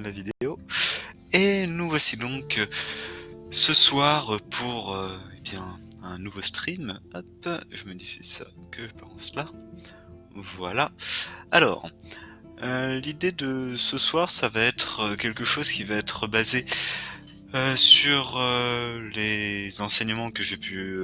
la vidéo. Et nous voici donc ce soir pour eh bien, un nouveau stream. Hop, je modifie ça, que je balance là. Voilà. Alors, l'idée de ce soir, ça va être quelque chose qui va être basé sur les enseignements que j'ai pu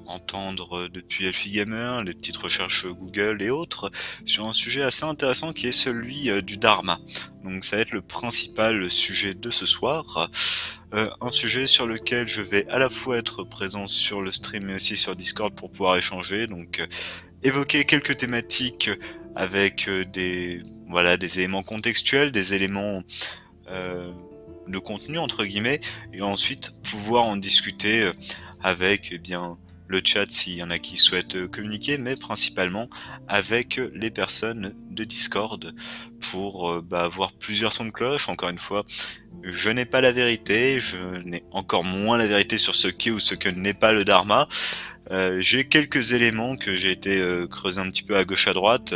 entendre depuis Elfie Gamer, les petites recherches Google et autres, sur un sujet assez intéressant qui est celui du Dharma. Donc ça va être le principal sujet de ce soir. Un sujet sur lequel je vais à la fois être présent sur le stream mais aussi sur Discord pour pouvoir échanger, donc évoquer quelques thématiques avec des éléments contextuels, des éléments euh, de contenu entre guillemets, et ensuite pouvoir en discuter avec bien le chat s'il y en a qui souhaitent communiquer, mais principalement avec les personnes de Discord pour avoir plusieurs sons de cloche. Encore une fois, je n'ai pas la vérité, je n'ai encore moins la vérité sur ce qu'est ou ce que n'est pas le Dharma. J'ai quelques éléments que j'ai été creuser un petit peu à gauche à droite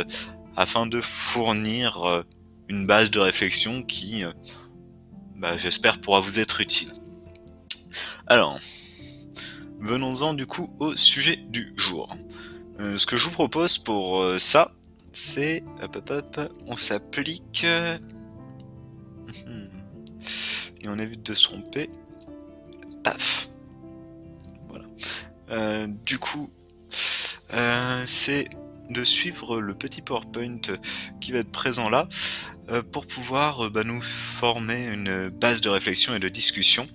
afin de fournir une base de réflexion qui, j'espère, pourra vous être utile. Alors, venons-en du coup au sujet du jour. Ce que je vous propose pour ça, c'est... on s'applique... et on évite de se tromper. Paf. Voilà. Du coup, c'est de suivre le petit PowerPoint qui va être présent là pour pouvoir nous former une base de réflexion et de discussion.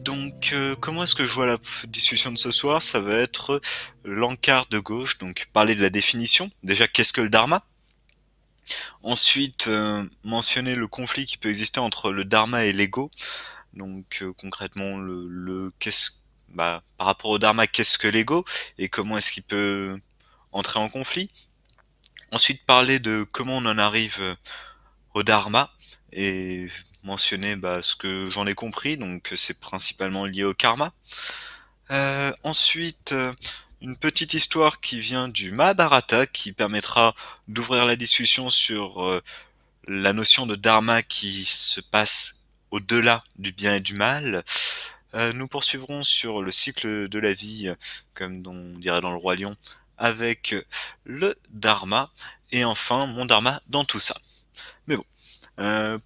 Donc, comment est-ce que je vois la discussion de ce soir? Ça va être l'encart de gauche, donc parler de la définition. Déjà, qu'est-ce que le Dharma? Ensuite, mentionner le conflit qui peut exister entre le Dharma et l'ego. Donc, concrètement, par rapport au Dharma, qu'est-ce que l'ego et comment est-ce qu'il peut entrer en conflit? Ensuite, parler de comment on en arrive au Dharma et mentionner ce que j'en ai compris, donc c'est principalement lié au karma. Ensuite, une petite histoire qui vient du Mahabharata qui permettra d'ouvrir la discussion sur la notion de dharma qui se passe au-delà du bien et du mal. Nous poursuivrons sur le cycle de la vie, comme on dirait dans le Roi Lion, avec le dharma, et enfin mon dharma dans tout ça. Mais bon,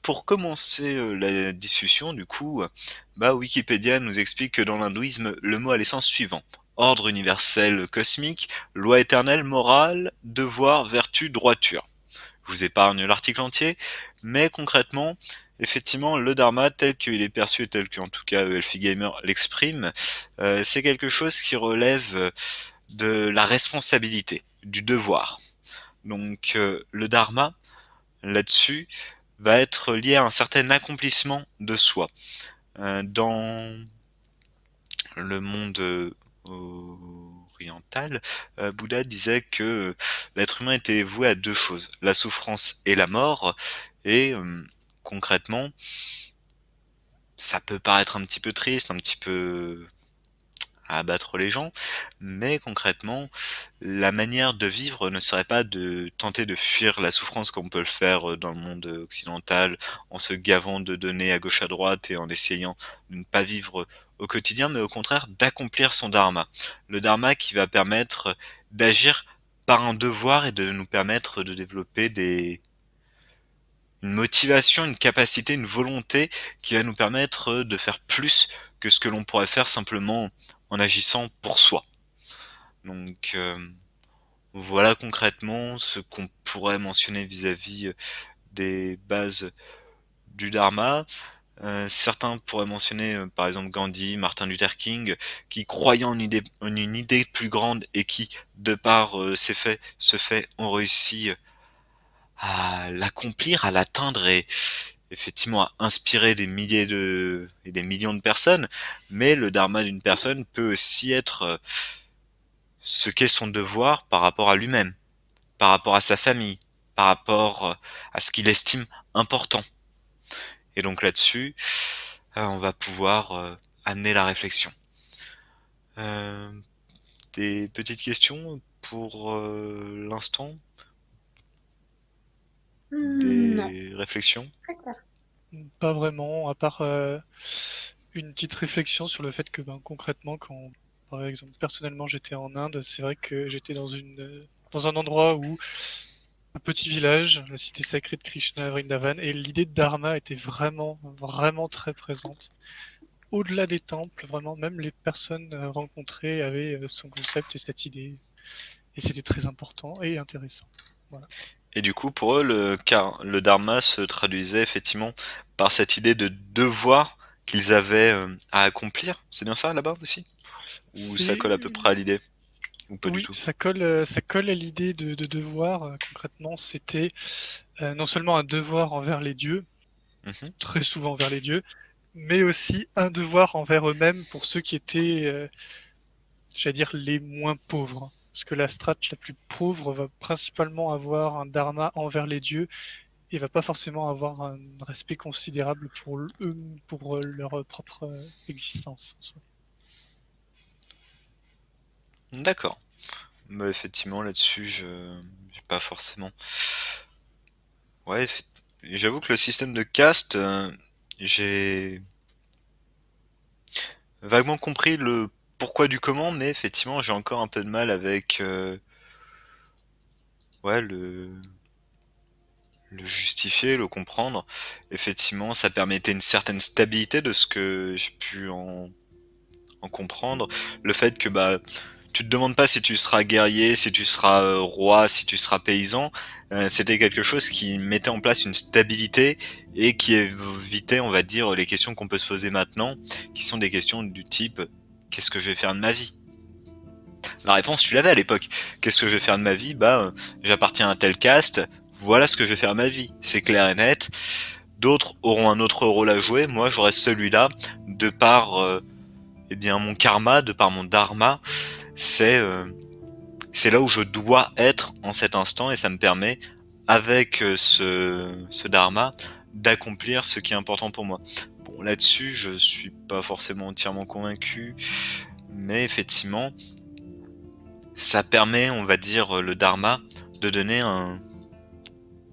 pour commencer la discussion, du coup, Wikipédia nous explique que dans l'hindouisme, le mot a l'essence suivant. Ordre universel cosmique, loi éternelle, morale, devoir, vertu, droiture. Je vous épargne l'article entier, mais concrètement, effectivement, le dharma tel qu'il est perçu et tel qu'en tout cas Elfie Gamer l'exprime, c'est quelque chose qui relève de la responsabilité, du devoir. Donc le dharma, là-dessus, va être lié à un certain accomplissement de soi. Dans le monde oriental, Bouddha disait que l'être humain était voué à deux choses, la souffrance et la mort, et concrètement, ça peut paraître un petit peu triste, un petit peu à abattre les gens, mais concrètement, la manière de vivre ne serait pas de tenter de fuir la souffrance comme on peut le faire dans le monde occidental, en se gavant de données à gauche à droite et en essayant de ne pas vivre au quotidien, mais au contraire d'accomplir son dharma. Le dharma qui va permettre d'agir par un devoir et de nous permettre de développer une motivation, une capacité, une volonté qui va nous permettre de faire plus que ce que l'on pourrait faire simplement en agissant pour soi. Donc voilà concrètement ce qu'on pourrait mentionner vis-à-vis des bases du Dharma. Certains pourraient mentionner par exemple Gandhi, Martin Luther King, qui croyaient en une idée plus grande et qui, de par ce fait, ont réussi à l'accomplir, à l'atteindre et effectivement à inspirer des milliers et des millions de personnes. Mais le dharma d'une personne peut aussi être ce qu'est son devoir par rapport à lui-même, par rapport à sa famille, par rapport à ce qu'il estime important. Et donc là-dessus, on va pouvoir amener la réflexion. Euh, des petites questions pour l'instant? Non, Des réflexions? très clair. Pas vraiment, à part une petite réflexion sur le fait que ben, concrètement, quand par exemple personnellement j'étais en Inde, c'est vrai que j'étais dans un endroit où un petit village, la cité sacrée de Krishna, Vrindavan, et l'idée de dharma était vraiment, vraiment très présente. Au-delà des temples, vraiment, même les personnes rencontrées avaient son concept et cette idée, et c'était très important et intéressant. Voilà. Et du coup, pour eux, le dharma se traduisait effectivement par cette idée de devoir qu'ils avaient à accomplir. C'est bien ça là-bas aussi? Ou ça C'est colle à peu près à l'idée? Ou pas du Oui, tout? ça colle à l'idée de devoir. Concrètement, c'était non seulement un devoir envers les dieux, Mhm. très souvent envers les dieux, mais aussi un devoir envers eux-mêmes pour ceux qui étaient, j'allais dire, les moins pauvres. Parce que la strate la plus pauvre va principalement avoir un dharma envers les dieux et va pas forcément avoir un respect considérable eux, pour leur propre existence. En soi. D'accord. Bah, effectivement, là-dessus, je j'ai pas forcément. Ouais, j'avoue que le système de caste, j'ai vaguement compris le pourquoi du comment, mais effectivement, j'ai encore un peu de mal avec ouais, le justifier, le comprendre. Effectivement, ça permettait une certaine stabilité de ce que j'ai pu en comprendre. Le fait que bah tu te demandes pas si tu seras guerrier, si tu seras roi, si tu seras paysan. C'était quelque chose qui mettait en place une stabilité et qui évitait, on va dire, les questions qu'on peut se poser maintenant, qui sont des questions du type qu'est-ce que je vais faire de ma vie? La réponse, tu l'avais à l'époque. Qu'est-ce que je vais faire de ma vie? Bah, j'appartiens à un tel caste. Voilà ce que je vais faire de ma vie. C'est clair et net. D'autres auront un autre rôle à jouer. Moi, j'aurai celui-là de par eh bien mon karma, de par mon dharma. C'est c'est là où je dois être en cet instant et ça me permet, avec ce dharma, d'accomplir ce qui est important pour moi. Bon, là-dessus, je suis pas forcément entièrement convaincu, mais effectivement, ça permet, on va dire, le dharma, de donner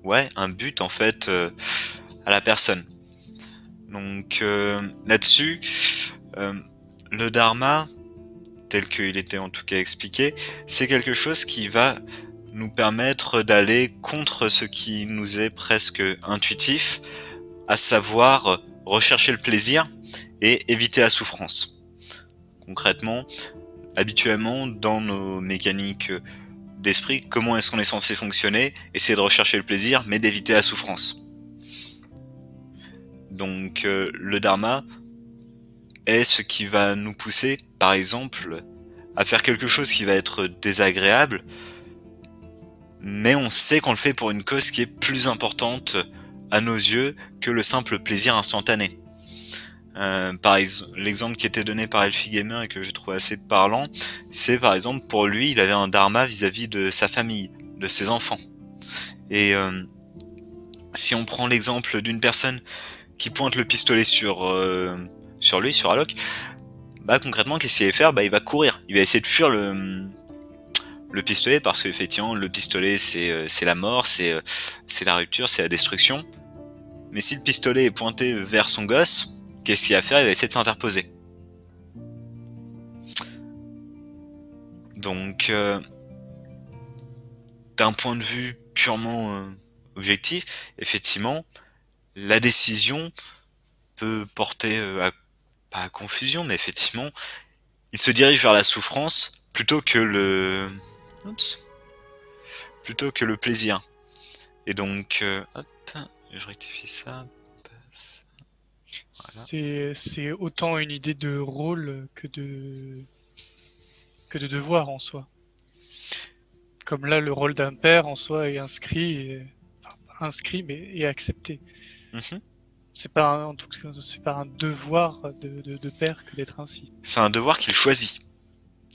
ouais, un but en fait à la personne. Donc là-dessus, euh, le dharma, tel qu'il était en tout cas expliqué, c'est quelque chose qui va nous permettre d'aller contre ce qui nous est presque intuitif, à savoir rechercher le plaisir et éviter la souffrance. Concrètement, habituellement, dans nos mécaniques d'esprit, comment est-ce qu'on est censé fonctionner? Essayer de rechercher le plaisir, mais d'éviter la souffrance. Donc le dharma est ce qui va nous pousser, par exemple, à faire quelque chose qui va être désagréable, mais on sait qu'on le fait pour une cause qui est plus importante à nos yeux que le simple plaisir instantané. Par exemple, l'exemple qui était donné par Elfie Gamer et que j'ai trouvé assez parlant, c'est par exemple pour lui, il avait un dharma vis-à-vis de sa famille, de ses enfants. Et si on prend l'exemple d'une personne qui pointe le pistolet sur lui, sur Alok, bah concrètement, qu'est-ce qu'il va faire? Bah il va courir, il va essayer de fuir le pistolet parce qu'effectivement le pistolet c'est la mort, c'est la rupture, c'est la destruction. Mais si le pistolet est pointé vers son gosse, qu'est-ce qu'il va faire? Il va essayer de s'interposer. Donc d'un point de vue purement objectif, effectivement, la décision peut porter pas à confusion, mais effectivement, il se dirige vers la souffrance Oups, plutôt que le plaisir. Et donc, hop, je rectifie ça. Voilà. C'est autant une idée de rôle que de devoir en soi. Comme là, le rôle d'un père en soi est enfin, pas inscrit, mais est accepté. Mhm. C'est pas en tout cas, c'est pas un devoir de père que d'être ainsi. C'est un devoir qu'il choisit.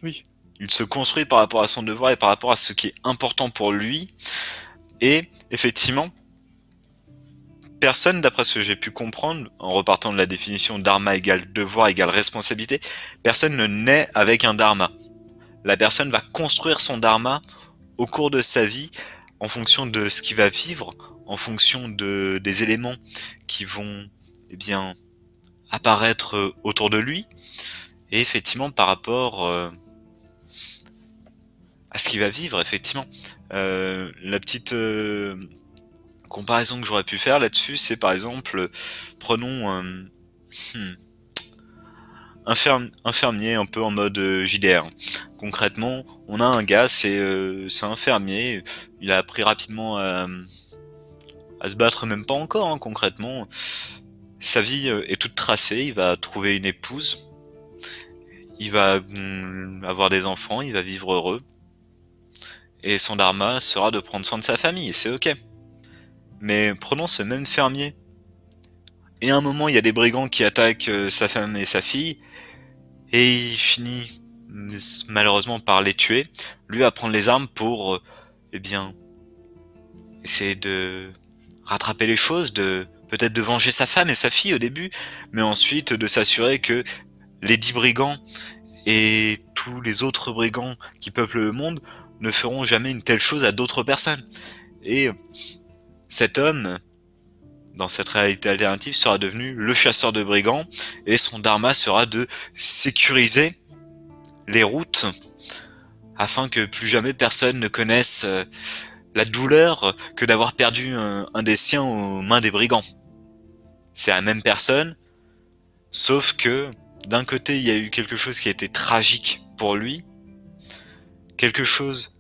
Oui, Il se construit par rapport à son devoir et par rapport à ce qui est important pour lui. Et effectivement, personne, d'après ce que j'ai pu comprendre, en repartant de la définition dharma égale devoir égale responsabilité, personne ne naît avec un dharma. La personne va construire son dharma au cours de sa vie en fonction de ce qu'il va vivre, en fonction des éléments qui vont, eh bien, apparaître autour de lui, et effectivement par rapport à ce qu'il va vivre, effectivement. La petite comparaison que j'aurais pu faire là-dessus, c'est par exemple, prenons hmm, un fermier un peu en mode JDR. Concrètement, on a un gars, c'est un fermier, il a appris rapidement à se battre, même pas encore, hein, concrètement. Sa vie est toute tracée, il va trouver une épouse, il va avoir des enfants, il va vivre heureux, et son dharma sera de prendre soin de sa famille, et c'est ok. Mais prenons ce même fermier, et à un moment il y a des brigands qui attaquent sa femme et sa fille, et il finit malheureusement par les tuer, lui va prendre les armes pour, eh bien, essayer de rattraper les choses, de peut-être de venger sa femme et sa fille au début, mais ensuite de s'assurer que les 10 brigands et tous les autres brigands qui peuplent le monde ne feront jamais une telle chose à d'autres personnes. Et cet homme, dans cette réalité alternative, sera devenu le chasseur de brigands, et son dharma sera de sécuriser les routes afin que plus jamais personne ne connaisse la douleur que d'avoir perdu un des siens aux mains des brigands. C'est la même personne, sauf que d'un côté il y a eu quelque chose qui a été tragique pour lui, quelque chose,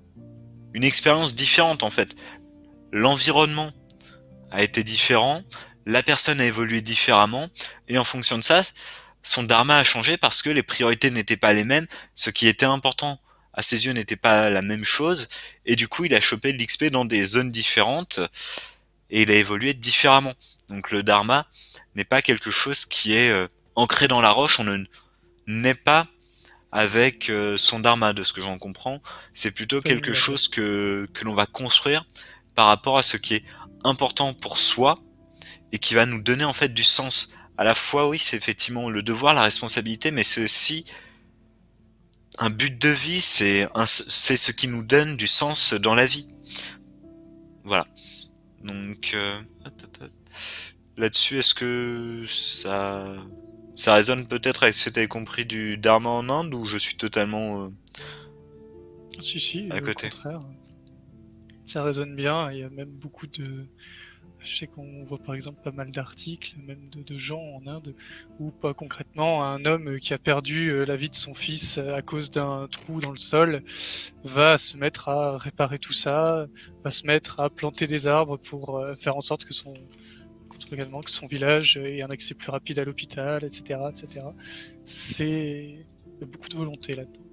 une expérience différente en fait. L'environnement a été différent, la personne a évolué différemment, et en fonction de ça, son dharma a changé parce que les priorités n'étaient pas les mêmes, ce qui était important à ses yeux n'était pas la même chose, et du coup il a chopé de l'XP dans des zones différentes, et il a évolué différemment. Donc le dharma n'est pas quelque chose qui est ancré dans la roche, on ne naît pas avec son dharma, de ce que j'en comprends, c'est plutôt Pas quelque inné, ouais. chose que l'on va construire par rapport à ce qui est important pour soi, et qui va nous donner en fait du sens. À la fois, oui, c'est effectivement le devoir, la responsabilité, mais c'est aussi un but de vie, c'est ce qui nous donne du sens dans la vie. Voilà. Donc, là-dessus, est-ce que ça résonne peut-être avec ce que tu avais compris du Dharma en Inde, ou je suis totalement Si, si, à au côté? contraire, ça résonne bien. Il y a même beaucoup de. Je sais qu'on voit par exemple pas mal d'articles, même de gens en Inde, où pas concrètement un homme qui a perdu la vie de son fils à cause d'un trou dans le sol va se mettre à réparer tout ça, va se mettre à planter des arbres pour faire en sorte que également que son village ait un accès plus rapide à l'hôpital, etc., etc. C'est il y a beaucoup de volonté là-dedans.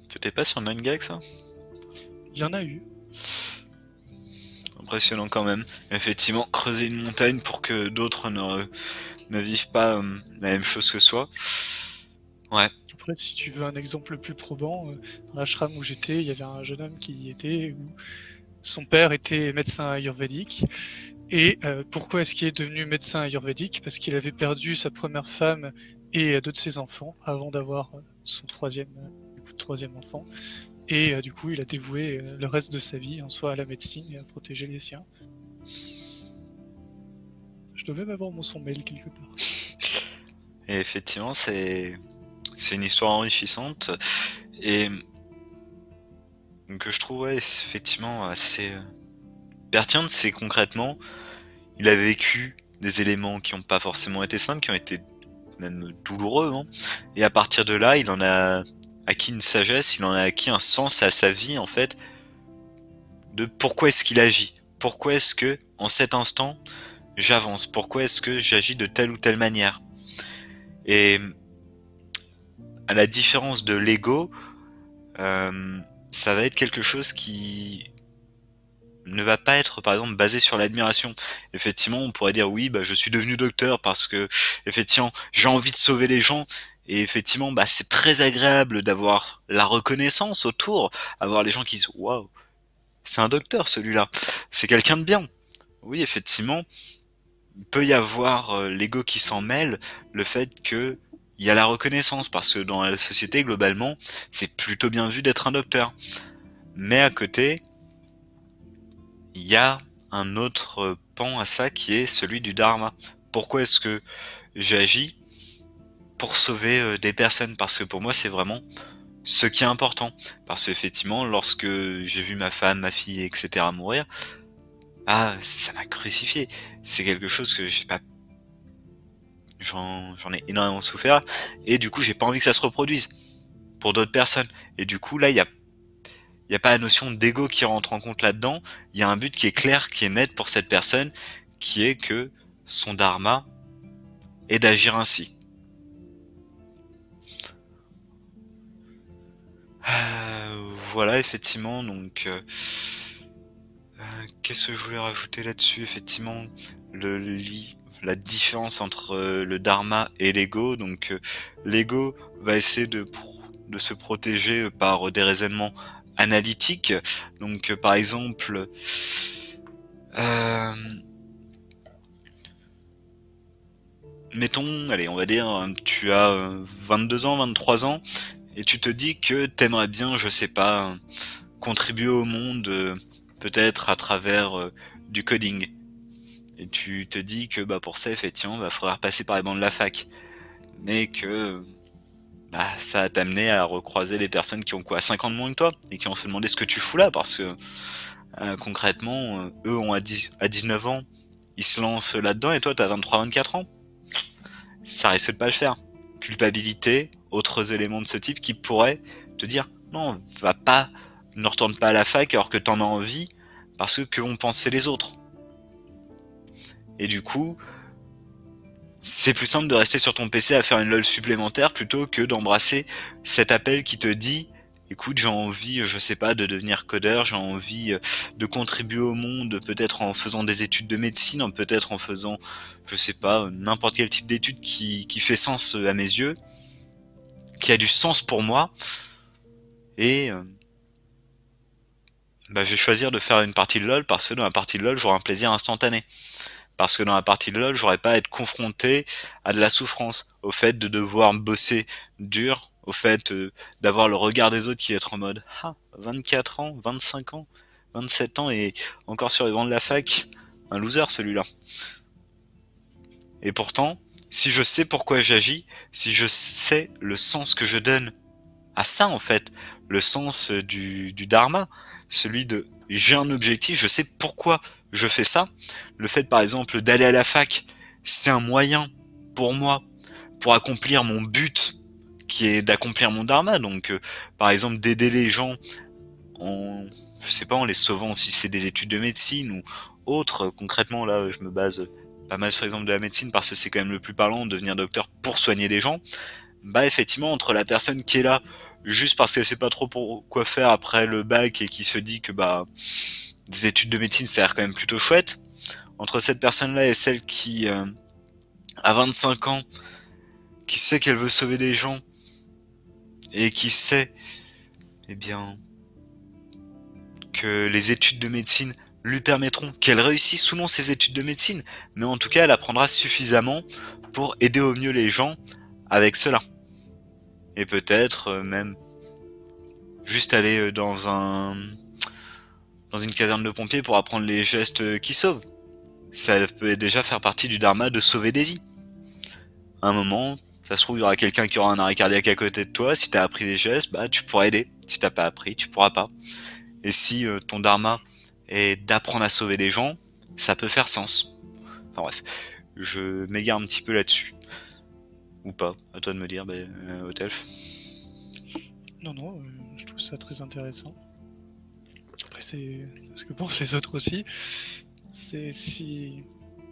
C'était pas sur 9gag ça? Il y en a eu. Impressionnant quand même. Effectivement, creuser une montagne pour que d'autres ne vivent pas la même chose que soi. Ouais, Après, si tu veux un exemple plus probant, dans l'ashram où j'étais, il y avait un jeune homme qui y était, où son père était médecin ayurvédique. Et pourquoi est-ce qu'il est devenu médecin ayurvédique? Parce qu'il avait perdu sa première femme et deux de ses enfants avant d'avoir son troisième enfant. Et du coup, il a dévoué le reste de sa vie en soi à la médecine et à protéger les siens. Je dois même avoir son mail quelque part. et effectivement, c'est une histoire enrichissante, et que je trouve ouais, effectivement assez pertinente. C'est concrètement, il a vécu des éléments qui n'ont pas forcément été simples, qui ont été même douloureux, hein. Et à partir de là, il en a acquis une sagesse, il en a acquis un sens à sa vie en fait, de pourquoi est-ce qu'il agit, pourquoi est-ce que en cet instant j'avance, pourquoi est-ce que j'agis de telle ou telle manière. Et à la différence de l'ego, euh, ça va être quelque chose qui ne va pas être par exemple basé sur l'admiration. Effectivement, on pourrait dire oui, bah, je suis devenu docteur parce que effectivement j'ai envie de sauver les gens, et effectivement bah, c'est très agréable d'avoir la reconnaissance autour, avoir les gens qui disent waouh, c'est un docteur celui-là, c'est quelqu'un de bien. Oui, effectivement, il peut y avoir l'ego qui s'en mêle, le fait que il y a la reconnaissance, parce que dans la société globalement c'est plutôt bien vu d'être un docteur, mais à côté il y a un autre pan à ça qui est celui du dharma. Pourquoi est-ce que j'agis pour sauver des personnes? Parce que pour moi, c'est vraiment ce qui est important. Parce qu'effectivement, lorsque j'ai vu ma femme, ma fille, etc. mourir, ah, ça m'a crucifié. C'est quelque chose que j'ai pas, j'en ai énormément souffert, et du coup, j'ai pas envie que ça se reproduise pour d'autres personnes. Et du coup, là, il y a pas la notion d'ego qui rentre en compte là-dedans. Il y a un but qui est clair, qui est net pour cette personne, qui est que son dharma est d'agir ainsi. Voilà, effectivement, donc qu'est-ce que je voulais rajouter là-dessus? Effectivement, le la différence entre le dharma et l'ego. Donc, l'ego va essayer de se protéger par des raisonnements analytiques. Donc, par exemple, euh, mettons, allez, on va dire, tu as 22 ans, 23 ans, et tu te dis que t'aimerais bien, je sais pas, contribuer au monde, peut-être à travers du coding. Et tu te dis que bah pour ça effectivement va falloir passer par les bancs de la fac, mais que bah ça va t'amener à recroiser les personnes qui ont quoi 5 ans de moins que toi et qui vont se demander ce que tu fous là, parce que concrètement eux ont à 19 ans, ils se lancent là-dedans et toi t'as 23-24 ans. Ça risque de pas le faire. Culpabilité, autres éléments de ce type qui pourraient te dire non, va pas, ne retourne pas à la fac alors que t'en as envie, parce que vont penser les autres. Et du coup, c'est plus simple de rester sur ton PC à faire une LOL supplémentaire plutôt que d'embrasser cet appel qui te dit écoute, j'ai envie, je sais pas, de devenir codeur, j'ai envie de contribuer au monde, peut-être en faisant des études de médecine, peut-être en faisant, je sais pas, n'importe quel type d'études qui fait sens à mes yeux, qui a du sens pour moi, et bah, je vais choisir de faire une partie de LOL parce que dans la partie de LOL, j'aurai un plaisir instantané. Parce que dans la partie de LoL, j'aurais pas à être confronté à de la souffrance, au fait de devoir bosser dur, au fait d'avoir le regard des autres qui est être en mode ah 24 ans, 25 ans, 27 ans et encore sur les bancs de la fac, un loser celui-là. Et pourtant, si je sais pourquoi j'agis, si je sais le sens que je donne à ça en fait, le sens du dharma, celui de j'ai un objectif, je sais pourquoi je fais ça. Le fait par exemple d'aller à la fac, c'est un moyen pour moi pour accomplir mon but qui est d'accomplir mon dharma. Donc par exemple d'aider les gens en je sais pas en les sauvant si c'est des études de médecine ou autre. Concrètement là, je me base pas mal sur l'exemple de la médecine parce que c'est quand même le plus parlant de devenir docteur pour soigner des gens. Bah effectivement entre la personne qui est là juste parce qu'elle sait pas trop pour quoi faire après le bac et qui se dit que bah des études de médecine ça a l'air quand même plutôt chouette, entre cette personne là et celle qui a 25 ans, qui sait qu'elle veut sauver des gens et qui sait eh bien que les études de médecine lui permettront qu'elle réussisse ou non ses études de médecine, mais en tout cas elle apprendra suffisamment pour aider au mieux les gens avec cela, et peut-être même juste aller dans une caserne de pompiers pour apprendre les gestes qui sauvent. Ça peut déjà faire partie du dharma de sauver des vies. À un moment, ça se trouve, il y aura quelqu'un qui aura un arrêt cardiaque à côté de toi. Si t'as appris les gestes, bah tu pourras aider. Si t'as pas appris, tu pourras pas. Et si ton dharma est d'apprendre à sauver des gens, ça peut faire sens. Enfin bref, je m'égare un petit peu là-dessus. Ou pas, à toi de me dire, Otelf. Non, non, je trouve ça très intéressant. Après, c'est ce que pensent les autres aussi. C'est si.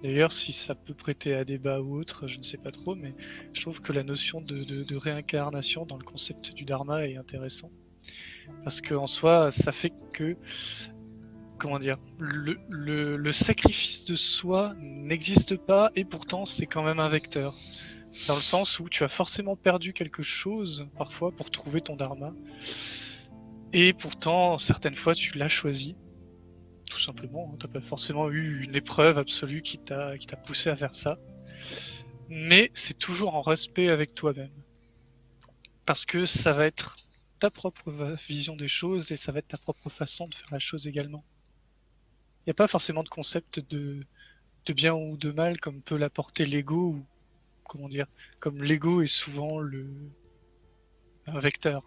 D'ailleurs, si ça peut prêter à débat ou autre, je ne sais pas trop, mais je trouve que la notion de réincarnation dans le concept du dharma est intéressant. Parce qu'en soi, ça fait que, comment dire, le sacrifice de soi n'existe pas et pourtant c'est quand même un vecteur. Dans le sens où tu as forcément perdu quelque chose parfois pour trouver ton dharma. Et pourtant, certaines fois, tu l'as choisi. Tout simplement, t'as pas forcément eu une épreuve absolue qui t'a poussé à faire ça. Mais c'est toujours en respect avec toi-même. Parce que ça va être ta propre vision des choses et ça va être ta propre façon de faire la chose également. n'y a pas forcément de concept de bien ou de mal comme peut l'apporter l'ego, ou comment dire, comme l'ego est souvent un vecteur.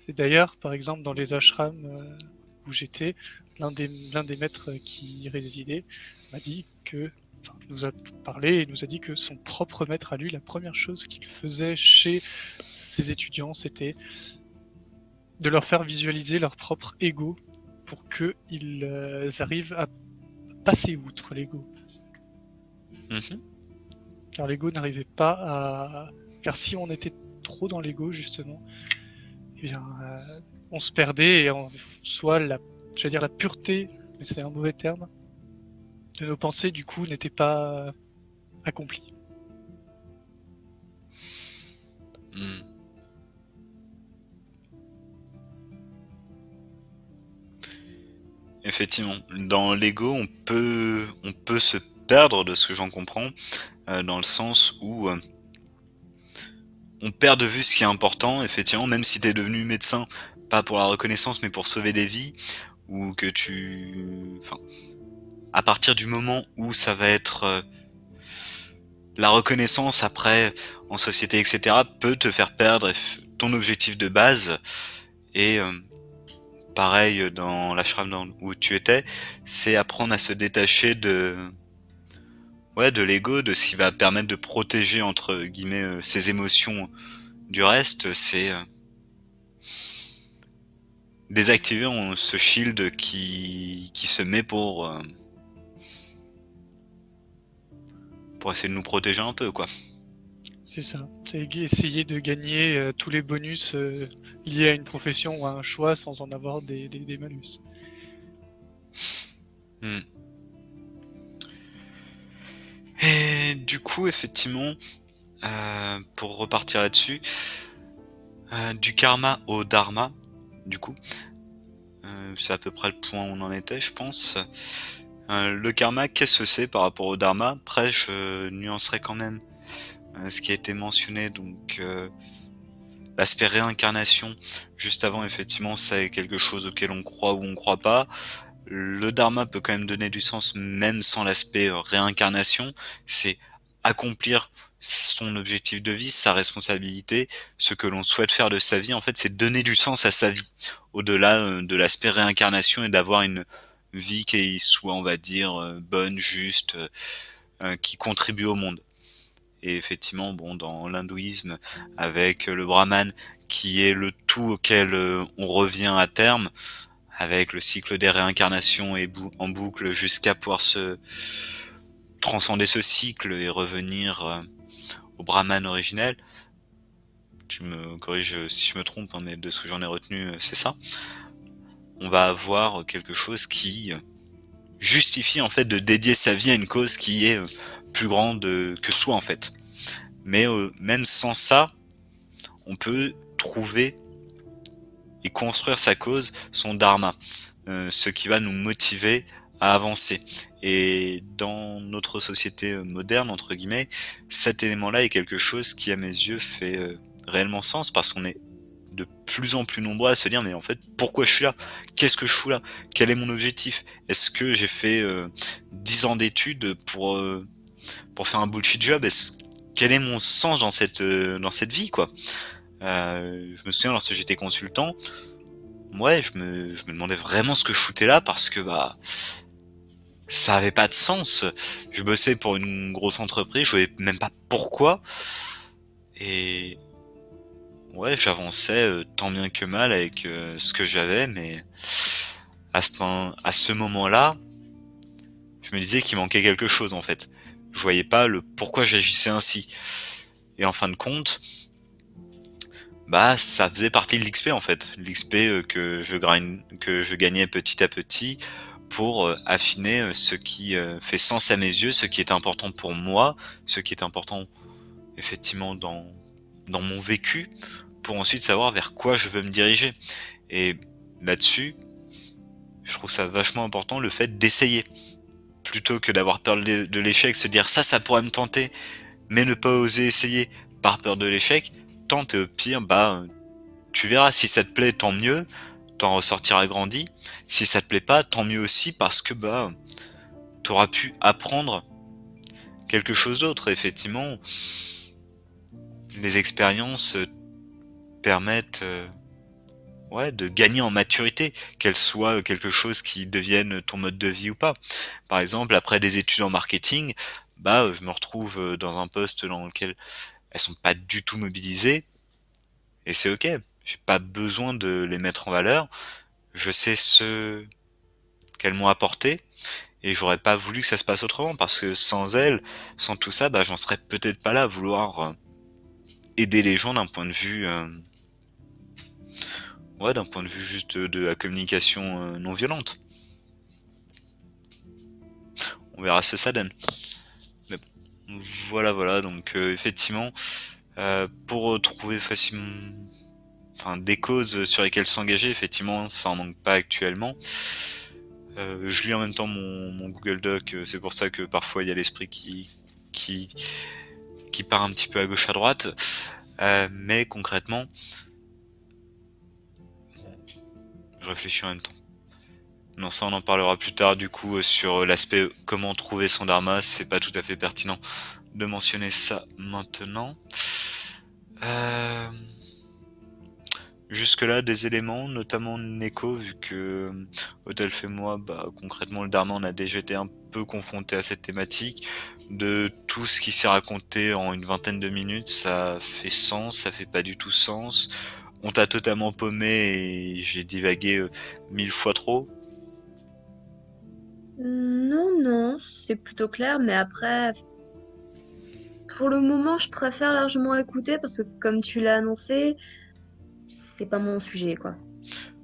Et d'ailleurs, par exemple, dans les ashrams où j'étais, l'un des maîtres qui y résidait m'a dit que, enfin, nous a parlé et nous a dit que son propre maître à lui, la première chose qu'il faisait chez ses étudiants, c'était de leur faire visualiser leur propre ego pour qu'ils arrivent à passer outre l'ego. Mhm. Car l'ego n'arrivait pas à... Car si on était trop dans l'ego, justement, eh bien, on se perdait et en soit j'allais dire la pureté, mais c'est un mauvais terme, de nos pensées, du coup, n'était pas accomplie. Mm. Effectivement, dans l'ego, on peut se perdre de ce que j'en comprends, dans le sens où on perd de vue ce qui est important, effectivement, même si t'es devenu médecin, pas pour la reconnaissance, mais pour sauver des vies, ou que enfin, à partir du moment où ça va être la reconnaissance après en société, etc., peut te faire perdre ton objectif de base. Et pareil dans l'ashram où tu étais, c'est apprendre à se détacher de l'ego, de ce qui va permettre de protéger entre guillemets ses émotions du reste. C'est désactiver ce shield qui se met pour essayer de nous protéger un peu, quoi. C'est ça. C'est essayer de gagner tous les bonus liés à une profession ou à un choix sans en avoir des malus. Hmm. Et du coup, effectivement, pour repartir là-dessus, du karma au dharma, du coup, c'est à peu près le point où on en était, je pense. Le karma, qu'est-ce que c'est par rapport au dharma? Après, je nuancerai quand même ce qui a été mentionné, donc l'aspect réincarnation. Juste avant, effectivement, c'est quelque chose auquel on croit ou on croit pas. Le dharma peut quand même donner du sens même sans l'aspect réincarnation. C'est accomplir son objectif de vie, sa responsabilité, ce que l'on souhaite faire de sa vie. En fait, c'est donner du sens à sa vie, au-delà de l'aspect réincarnation et d'avoir une vie qui soit, on va dire, bonne, juste, qui contribue au monde. Et effectivement, bon, dans l'hindouisme, avec le brahman, qui est le tout auquel on revient à terme, avec le cycle des réincarnations et en boucle jusqu'à pouvoir se transcender ce cycle et revenir au Brahman originel. Tu me corriges si je me trompe, hein, mais de ce que j'en ai retenu, c'est ça. On va avoir quelque chose qui justifie en fait de dédier sa vie à une cause qui est plus grande que soi en fait. Mais même sans ça, on peut trouver et construire sa cause, son dharma, ce qui va nous motiver à avancer. Et dans notre société moderne, entre guillemets, cet élément-là est quelque chose qui, à mes yeux, fait réellement sens parce qu'on est de plus en plus nombreux à se dire mais en fait pourquoi je suis là, qu'est-ce que je fous là, quel est mon objectif, est-ce que j'ai fait 10 ans d'études pour faire un bullshit job, quel est mon sens dans cette vie quoi. Je me souviens lorsque j'étais consultant, ouais, je me demandais vraiment ce que je foutais là parce que bah ça avait pas de sens. Je bossais pour une grosse entreprise, je voyais même pas pourquoi. Et ouais, j'avançais tant bien que mal avec ce que j'avais, mais à ce moment-là, je me disais qu'il manquait quelque chose en fait. Je voyais pas le pourquoi j'agissais ainsi. Et en fin de compte, bah ça faisait partie de l'XP en fait, l'XP que je gagnais petit à petit pour affiner ce qui fait sens à mes yeux, ce qui est important pour moi, ce qui est important effectivement dans mon vécu, pour ensuite savoir vers quoi je veux me diriger. Et là-dessus, je trouve ça vachement important le fait d'essayer, plutôt que d'avoir peur de l'échec, se dire ça pourrait me tenter, mais ne pas oser essayer par peur de l'échec. Tente et au pire, bah tu verras si ça te plaît, tant mieux. t'en ressortiras grandi. Si ça te plaît pas, tant mieux aussi parce que bah t'auras pu apprendre quelque chose d'autre. Effectivement, les expériences permettent ouais, de gagner en maturité, qu'elle soit quelque chose qui devienne ton mode de vie ou pas. Par exemple, après des études en marketing, bah je me retrouve dans un poste dans lequel elles sont pas du tout mobilisées et c'est ok. J'ai pas besoin de les mettre en valeur. Je sais ce qu'elles m'ont apporté et j'aurais pas voulu que ça se passe autrement parce que sans elles, sans tout ça, bah j'en serais peut-être pas là à vouloir aider les gens d'un point de vue ouais, d'un point de vue juste de la communication non violente. On verra ce que ça donne. Mais bon, voilà, donc effectivement, pour trouver facilement, enfin des causes sur lesquelles s'engager, effectivement, ça en manque pas actuellement. Je lis en même temps mon Google Doc, c'est pour ça que parfois il y a l'esprit qui, qui part un petit peu à gauche à droite, mais concrètement, je réfléchis en même temps. Non, ça on en parlera plus tard du coup sur l'aspect comment trouver son dharma, c'est pas tout à fait pertinent de mentionner ça maintenant. Euh, Jusque-là, des éléments, notamment Neko, vu que Hotel fait moi, bah, concrètement, le Dharma, on a déjà été un peu confronté à cette thématique. De tout ce qui s'est raconté en une vingtaine de minutes, ça fait sens, ça fait pas du tout sens. On t'a totalement paumé et j'ai divagué 1000 fois trop. Non, non, c'est plutôt clair, mais après, pour le moment, je préfère largement écouter parce que, comme tu l'as annoncé, c'est pas mon sujet, quoi.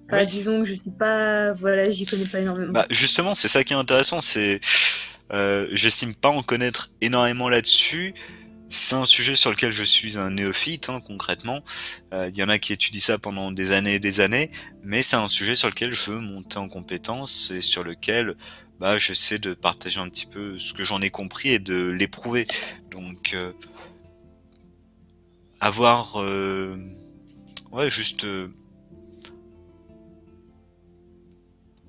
Enfin, Oui, disons que je suis pas, voilà, j'y connais pas énormément. bah justement, c'est ça qui est intéressant, c'est j'estime pas en connaître énormément là-dessus. C'est un sujet sur lequel je suis un néophyte, hein, concrètement. Il y en a qui étudient ça pendant des années et des années, mais c'est un sujet sur lequel je veux monter en compétence et sur lequel bah, j'essaie de partager un petit peu ce que j'en ai compris et de l'éprouver. Donc, avoir, ouais, juste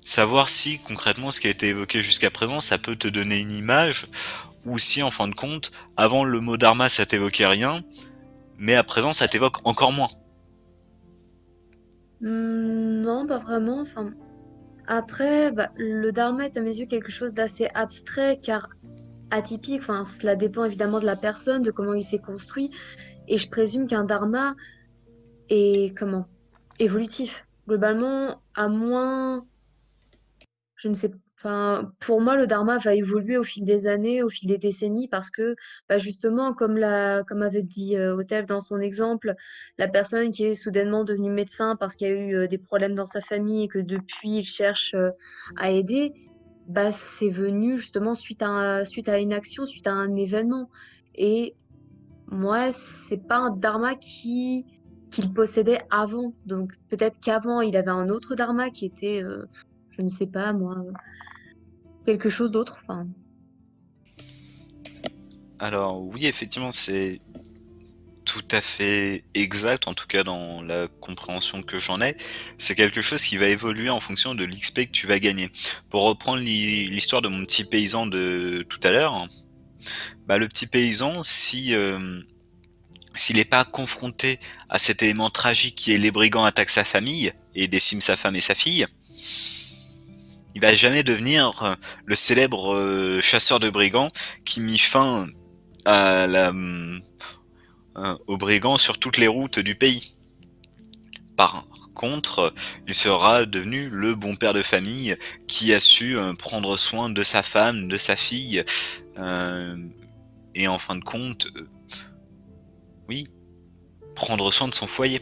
savoir si concrètement ce qui a été évoqué jusqu'à présent, ça peut te donner une image, ou si en fin de compte, avant le mot dharma, ça t'évoquait rien, mais à présent, ça t'évoque encore moins. Non, pas vraiment. Enfin, après, bah, le dharma est à mes yeux quelque chose d'assez abstrait car atypique. Enfin, cela dépend évidemment de la personne, de comment il s'est construit. Et je présume qu'un dharma est comment? Évolutif. Globalement, à moins, je ne sais, enfin, pour moi, le dharma va évoluer au fil des années, au fil des décennies, parce que, bah, justement, comme avait dit Otel dans son exemple, la personne qui est soudainement devenue médecin parce qu'il y a eu des problèmes dans sa famille et que depuis il cherche à aider, bah, c'est venu justement suite à une action, suite à un événement. Et moi, c'est pas un dharma qu'il possédait avant. Donc peut-être qu'avant, il avait un autre dharma qui était, je ne sais pas moi, quelque chose d'autre. Enfin, Alors oui, effectivement, c'est tout à fait exact, en tout cas dans la compréhension que j'en ai. C'est quelque chose qui va évoluer en fonction de l'XP que tu vas gagner. Pour reprendre l'histoire de mon petit paysan de tout à l'heure, bah le petit paysan, si s'il n'est pas confronté à cet élément tragique qui est les brigands attaquent sa famille et déciment sa femme et sa fille, il va jamais devenir le célèbre chasseur de brigands qui mit fin à aux brigands sur toutes les routes du pays. Par contre, il sera devenu le bon père de famille qui a su prendre soin de sa femme, de sa fille, euh, et en fin de compte, oui, prendre soin de son foyer.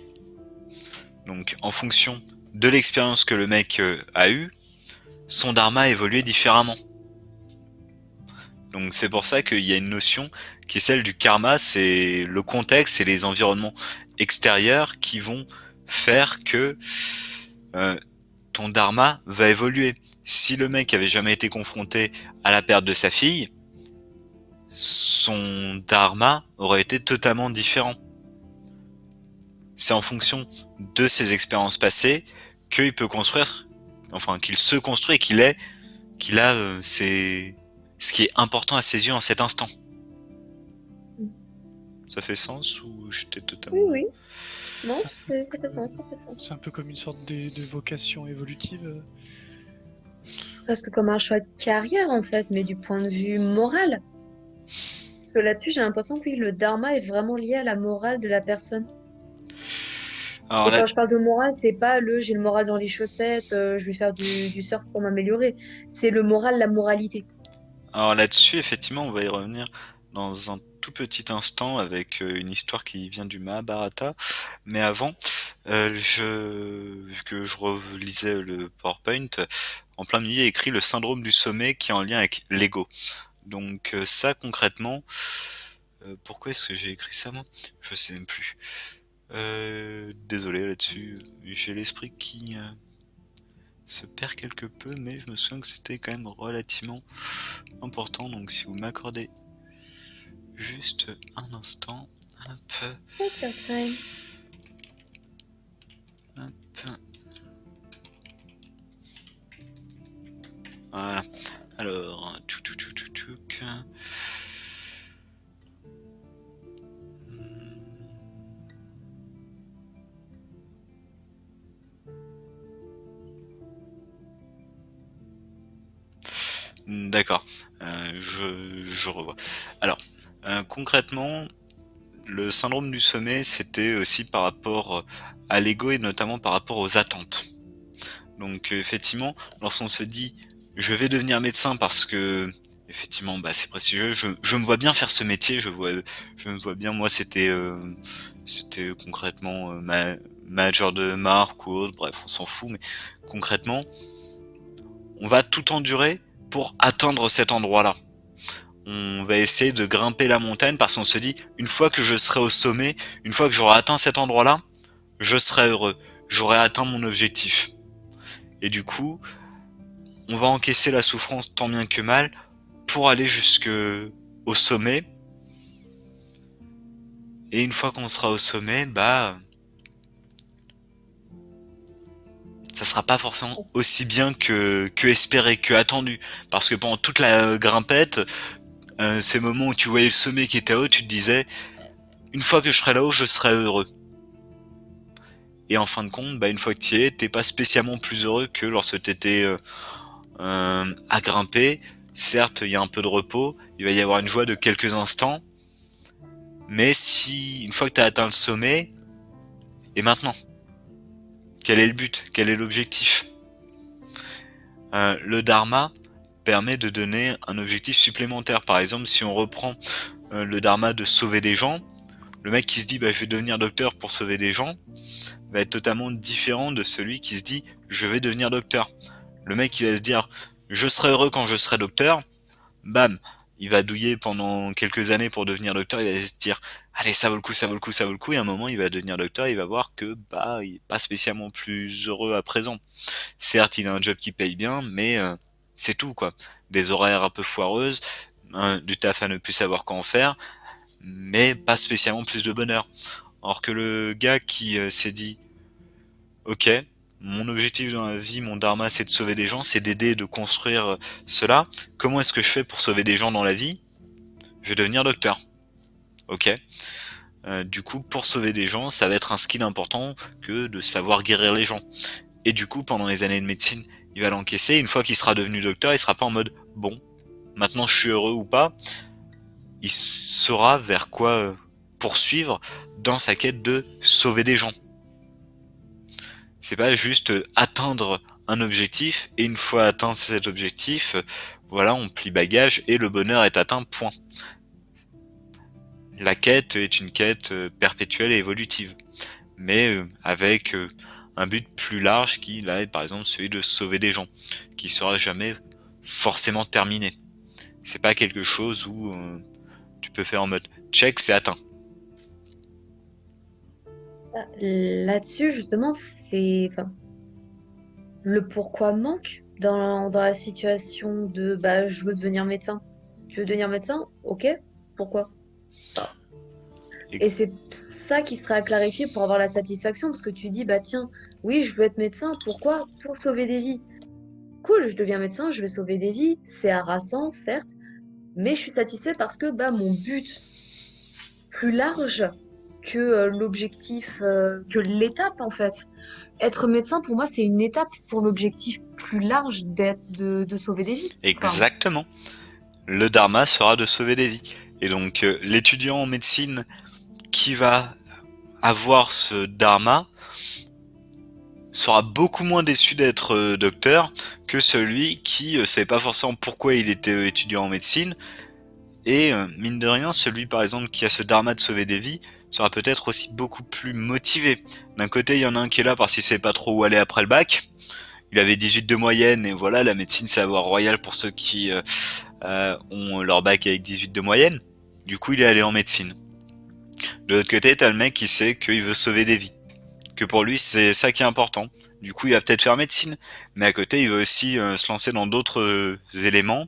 Donc, en fonction de l'expérience que le mec a eue, son dharma a évolué différemment. Donc, c'est pour ça qu'il y a une notion qui est celle du karma, c'est le contexte et les environnements extérieurs qui vont faire que euh, ton dharma va évoluer. Si le mec avait jamais été confronté à la perte de sa fille, son dharma aurait été totalement différent. C'est en fonction de ses expériences passées qu'il peut construire, enfin qu'il se construit et qu'il a ce qui est important à ses yeux en cet instant. Ça fait sens ou j'étais Oui, totalement... oui. Non, C'est un peu ça fait comme, sens, ça fait sens. c'est un peu comme une sorte de vocation évolutive. Presque comme un choix de carrière, en fait, mais du point de vue moral. Parce que là-dessus, j'ai l'impression que oui, le dharma est vraiment lié à la morale de la personne. Alors Et là, quand je parle de morale, c'est pas le j'ai le moral dans les chaussettes, je vais faire du surf pour m'améliorer. C'est le moral, la moralité. alors là-dessus, effectivement, on va y revenir dans un tout petit instant avec une histoire qui vient du Mahabharata. Mais avant, vu que je relisais le PowerPoint, en plein milieu, il y a écrit le syndrome du sommet qui est en lien avec l'ego. Donc ça, concrètement, pourquoi est-ce que j'ai écrit ça, moi? Je sais même plus. Désolé là-dessus, j'ai l'esprit qui se perd quelque peu, mais je me souviens que c'était quand même relativement important. Donc si vous m'accordez juste un instant, hop, Take your time. hop, voilà. Alors, tchouk, tchouk, tchouk, tchouk, tchouk. D'accord, je revois. Alors, concrètement, le syndrome du sommet, c'était aussi par rapport à l'ego et notamment par rapport aux attentes. Donc, effectivement, lorsqu'on se dit, je vais devenir médecin parce que, effectivement, bah, c'est prestigieux, je me vois bien faire ce métier, je me vois bien, moi, c'était concrètement manager de marque ou autre, bref, on s'en fout, mais concrètement, on va tout endurer pour atteindre cet endroit-là. On va essayer de grimper la montagne parce qu'on se dit, une fois que je serai au sommet, une fois que j'aurai atteint cet endroit-là, je serai heureux. J'aurai atteint mon objectif. Et du coup, on va encaisser la souffrance tant bien que mal pour aller jusque au sommet. Et une fois qu'on sera au sommet, bah, ça sera pas forcément aussi bien que espéré, que attendu. Parce que pendant toute la grimpette, ces moments où tu voyais le sommet qui était haut, tu te disais, une fois que je serai là-haut, je serai heureux. Et en fin de compte, bah, une fois que tu y es, t'es pas spécialement plus heureux que lorsque t'étais à grimper. Certes, il y a un peu de repos, il va y avoir une joie de quelques instants, mais si une fois que t'as atteint le sommet, et maintenant, quel est le but? Quel est l'objectif? Le dharma permet de donner un objectif supplémentaire. Par exemple, si on reprend le dharma de sauver des gens, le mec qui se dit bah, je vais devenir docteur pour sauver des gens va être totalement différent de celui qui se dit je vais devenir docteur. Le mec qui va se dire je serai heureux quand je serai docteur, bam, il va douiller pendant quelques années pour devenir docteur, il va se dire allez ça vaut le coup, ça vaut le coup, ça vaut le coup, et à un moment il va devenir docteur, il va voir que bah il est pas spécialement plus heureux à présent. Certes il a un job qui paye bien, mais c'est tout quoi. Des horaires un peu foireuses, du taf à ne plus savoir quoi en faire, mais pas spécialement plus de bonheur. Alors que le gars qui s'est dit ok, mon objectif dans la vie, mon dharma, c'est de sauver des gens, c'est d'aider, de construire cela. Comment est-ce que je fais pour sauver des gens dans la vie? Je vais devenir docteur. Ok. Du coup, pour sauver des gens, ça va être un skill important que de savoir guérir les gens. Et du coup, pendant les années de médecine, il va l'encaisser. Une fois qu'il sera devenu docteur, il sera pas en mode bon, maintenant je suis heureux ou pas. Il saura vers quoi poursuivre dans sa quête de sauver des gens. C'est pas juste atteindre un objectif et une fois atteint cet objectif, voilà, on plie bagage et le bonheur est atteint, point. La quête est une quête perpétuelle et évolutive, mais avec un but plus large qui, là, est par exemple celui de sauver des gens, qui sera jamais forcément terminé. C'est pas quelque chose où tu peux faire en mode check, c'est atteint. Là-dessus, justement, enfin, le pourquoi manque dans la situation de bah, je veux devenir médecin. Tu veux devenir médecin? Ok. Pourquoi? Bah, Et Et c'est ça qui serait à clarifier pour avoir la satisfaction, parce que tu dis, bah tiens, oui, je veux être médecin, pourquoi? Pour sauver des vies. Cool, je deviens médecin, je vais sauver des vies, c'est harassant, certes, mais je suis satisfait parce que bah, mon but plus large que l'objectif, que l'étape en fait. Être médecin, pour moi, c'est une étape pour l'objectif plus large de sauver des vies. Enfin, Exactement. Le dharma sera de sauver des vies. Et donc l'étudiant en médecine qui va avoir ce dharma sera beaucoup moins déçu d'être docteur que celui qui savait pas forcément pourquoi il était étudiant en médecine. Et mine de rien, celui par exemple qui a ce dharma de sauver des vies sera peut-être aussi beaucoup plus motivé. D'un côté, il y en a un qui est là parce qu'il savait pas trop où aller après le bac. Il avait 18 de moyenne et voilà, la médecine c'est la voie royale pour ceux qui ont leur bac avec 18 de moyenne. Du coup, il est allé en médecine. De l'autre côté, t'as le mec qui sait qu'il veut sauver des vies. Que pour lui, c'est ça qui est important. Du coup, il va peut-être faire médecine. Mais à côté, il veut aussi se lancer dans d'autres éléments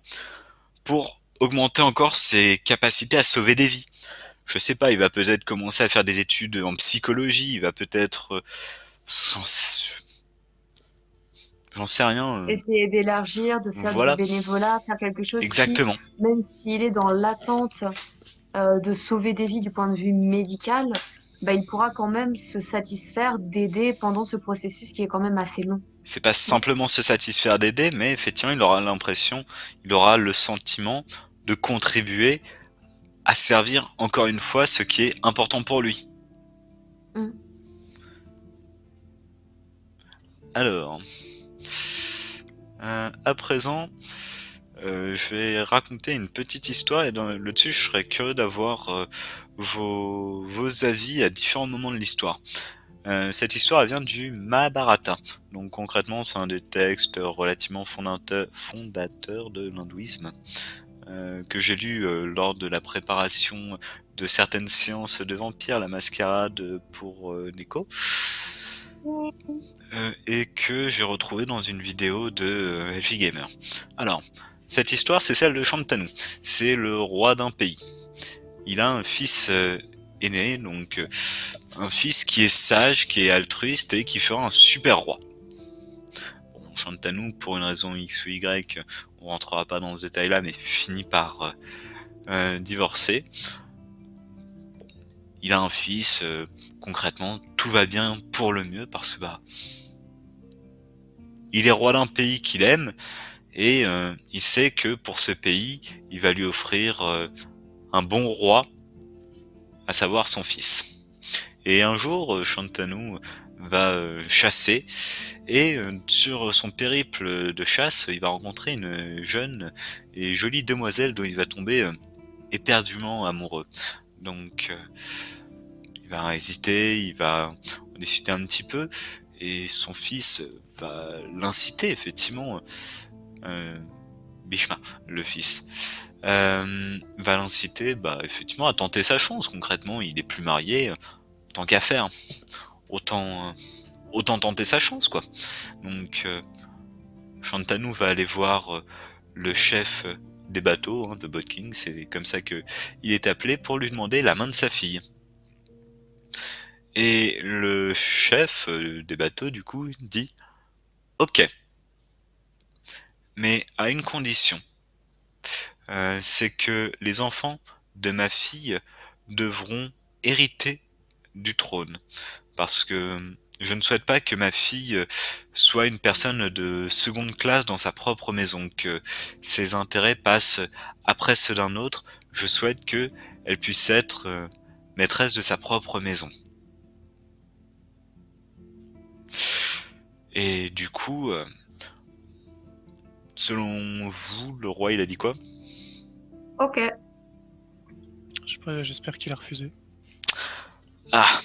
pour augmenter encore ses capacités à sauver des vies. Je sais pas, il va peut-être commencer à faire des études en psychologie, il va peut-être... j'en sais, j'en sais rien. essayer d'élargir, de faire du Voilà, bénévolat, faire quelque chose qui, exactement. même s'il est dans l'attente de sauver des vies du point de vue médical, bah, il pourra quand même se satisfaire d'aider pendant ce processus qui est quand même assez long. C'est pas Mm. simplement se satisfaire d'aider, mais effectivement, il aura l'impression, il aura le sentiment de contribuer à servir encore une fois ce qui est important pour lui. Mm. Alors, à présent, je vais raconter une petite histoire et dans le dessus, je serais curieux d'avoir vos avis à différents moments de l'histoire. Cette histoire elle vient du Mahabharata. Donc concrètement, c'est un des textes relativement fondateurs de l'hindouisme que j'ai lu lors de la préparation de certaines séances de Vampire la Mascarade pour Neko. Et que j'ai retrouvé dans une vidéo de Elfie Gamer. Alors, cette histoire, c'est celle de Shantanu. C'est le roi d'un pays. Il a un fils aîné, donc un fils qui est sage, qui est altruiste et qui fera un super roi. Bon, Shantanu, pour une raison X ou Y, on rentrera pas dans ce détail-là, mais finit par divorcer. Il a un fils, concrètement, tout va bien pour le mieux parce que bah il est roi d'un pays qu'il aime et il sait que pour ce pays, il va lui offrir un bon roi, à savoir son fils. Et un jour, Shantanu va chasser et sur son périple de chasse, il va rencontrer une jeune et jolie demoiselle dont il va tomber éperdument amoureux. Donc il va hésiter, il va en discuter un petit peu et son fils va l'inciter effectivement, Bhishma, le fils, va l'inciter bah, effectivement à tenter sa chance. Concrètement, il est plus marié, tant qu'à faire, autant autant tenter sa chance quoi. Donc Shantanu va aller voir le chef des bateaux, The Boat King, c'est comme ça que il est appelé, pour lui demander la main de sa fille. Et le chef des bateaux du coup dit ok, mais à une condition, c'est que les enfants de ma fille devront hériter du trône. Parce que je ne souhaite pas que ma fille soit une personne de seconde classe dans sa propre maison, que ses intérêts passent après ceux d'un autre. Je souhaite que elle puisse être maîtresse de sa propre maison. Et du coup, selon vous, le roi il a dit quoi? Ok. J'espère qu'il a refusé. Ah,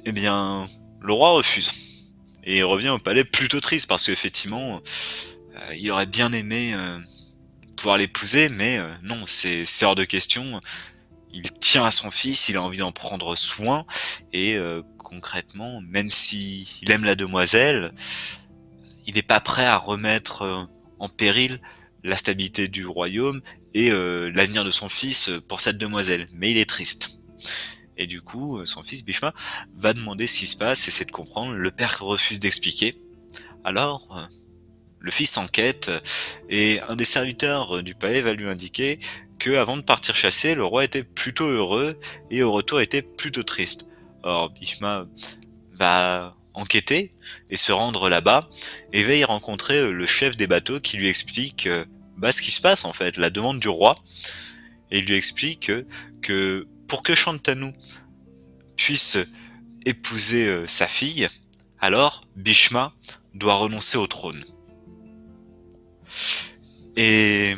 eh bien, le roi refuse. Et il revient au palais plutôt triste parce qu'effectivement, il aurait bien aimé pouvoir l'épouser, mais non, c'est hors de question. Il tient à son fils, il a envie d'en prendre soin, et concrètement, même si il aime la demoiselle, il n'est pas prêt à remettre en péril la stabilité du royaume et l'avenir de son fils pour cette demoiselle. Mais il est triste. Et du coup, son fils Bhishma va demander ce qui se passe, essaie de comprendre. Le père refuse d'expliquer. Alors, le fils enquête et un des serviteurs du palais va lui indiquer que avant de partir chasser, le roi était plutôt heureux et au retour était plutôt triste. Alors Bhishma va enquêter et se rendre là-bas et va y rencontrer le chef des bateaux qui lui explique ce qui se passe en fait, la demande du roi, et il lui explique que pour que Shantanu puisse épouser sa fille, alors Bhishma doit renoncer au trône. Et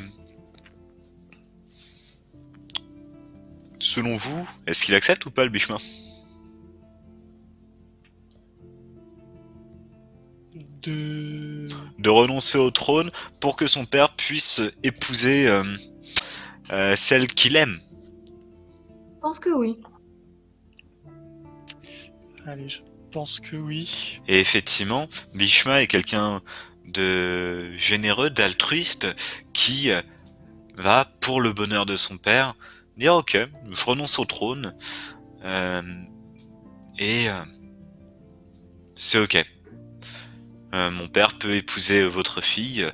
selon vous, est-ce qu'il accepte ou pas le Bhishma? De renoncer au trône pour que son père puisse épouser celle qu'il aime. Je pense que oui. Allez, je pense que oui. Et effectivement, Bhishma est quelqu'un de généreux, d'altruiste, qui va, pour le bonheur de son père, dire ok, je renonce au trône, et c'est ok. Mon père peut épouser votre fille,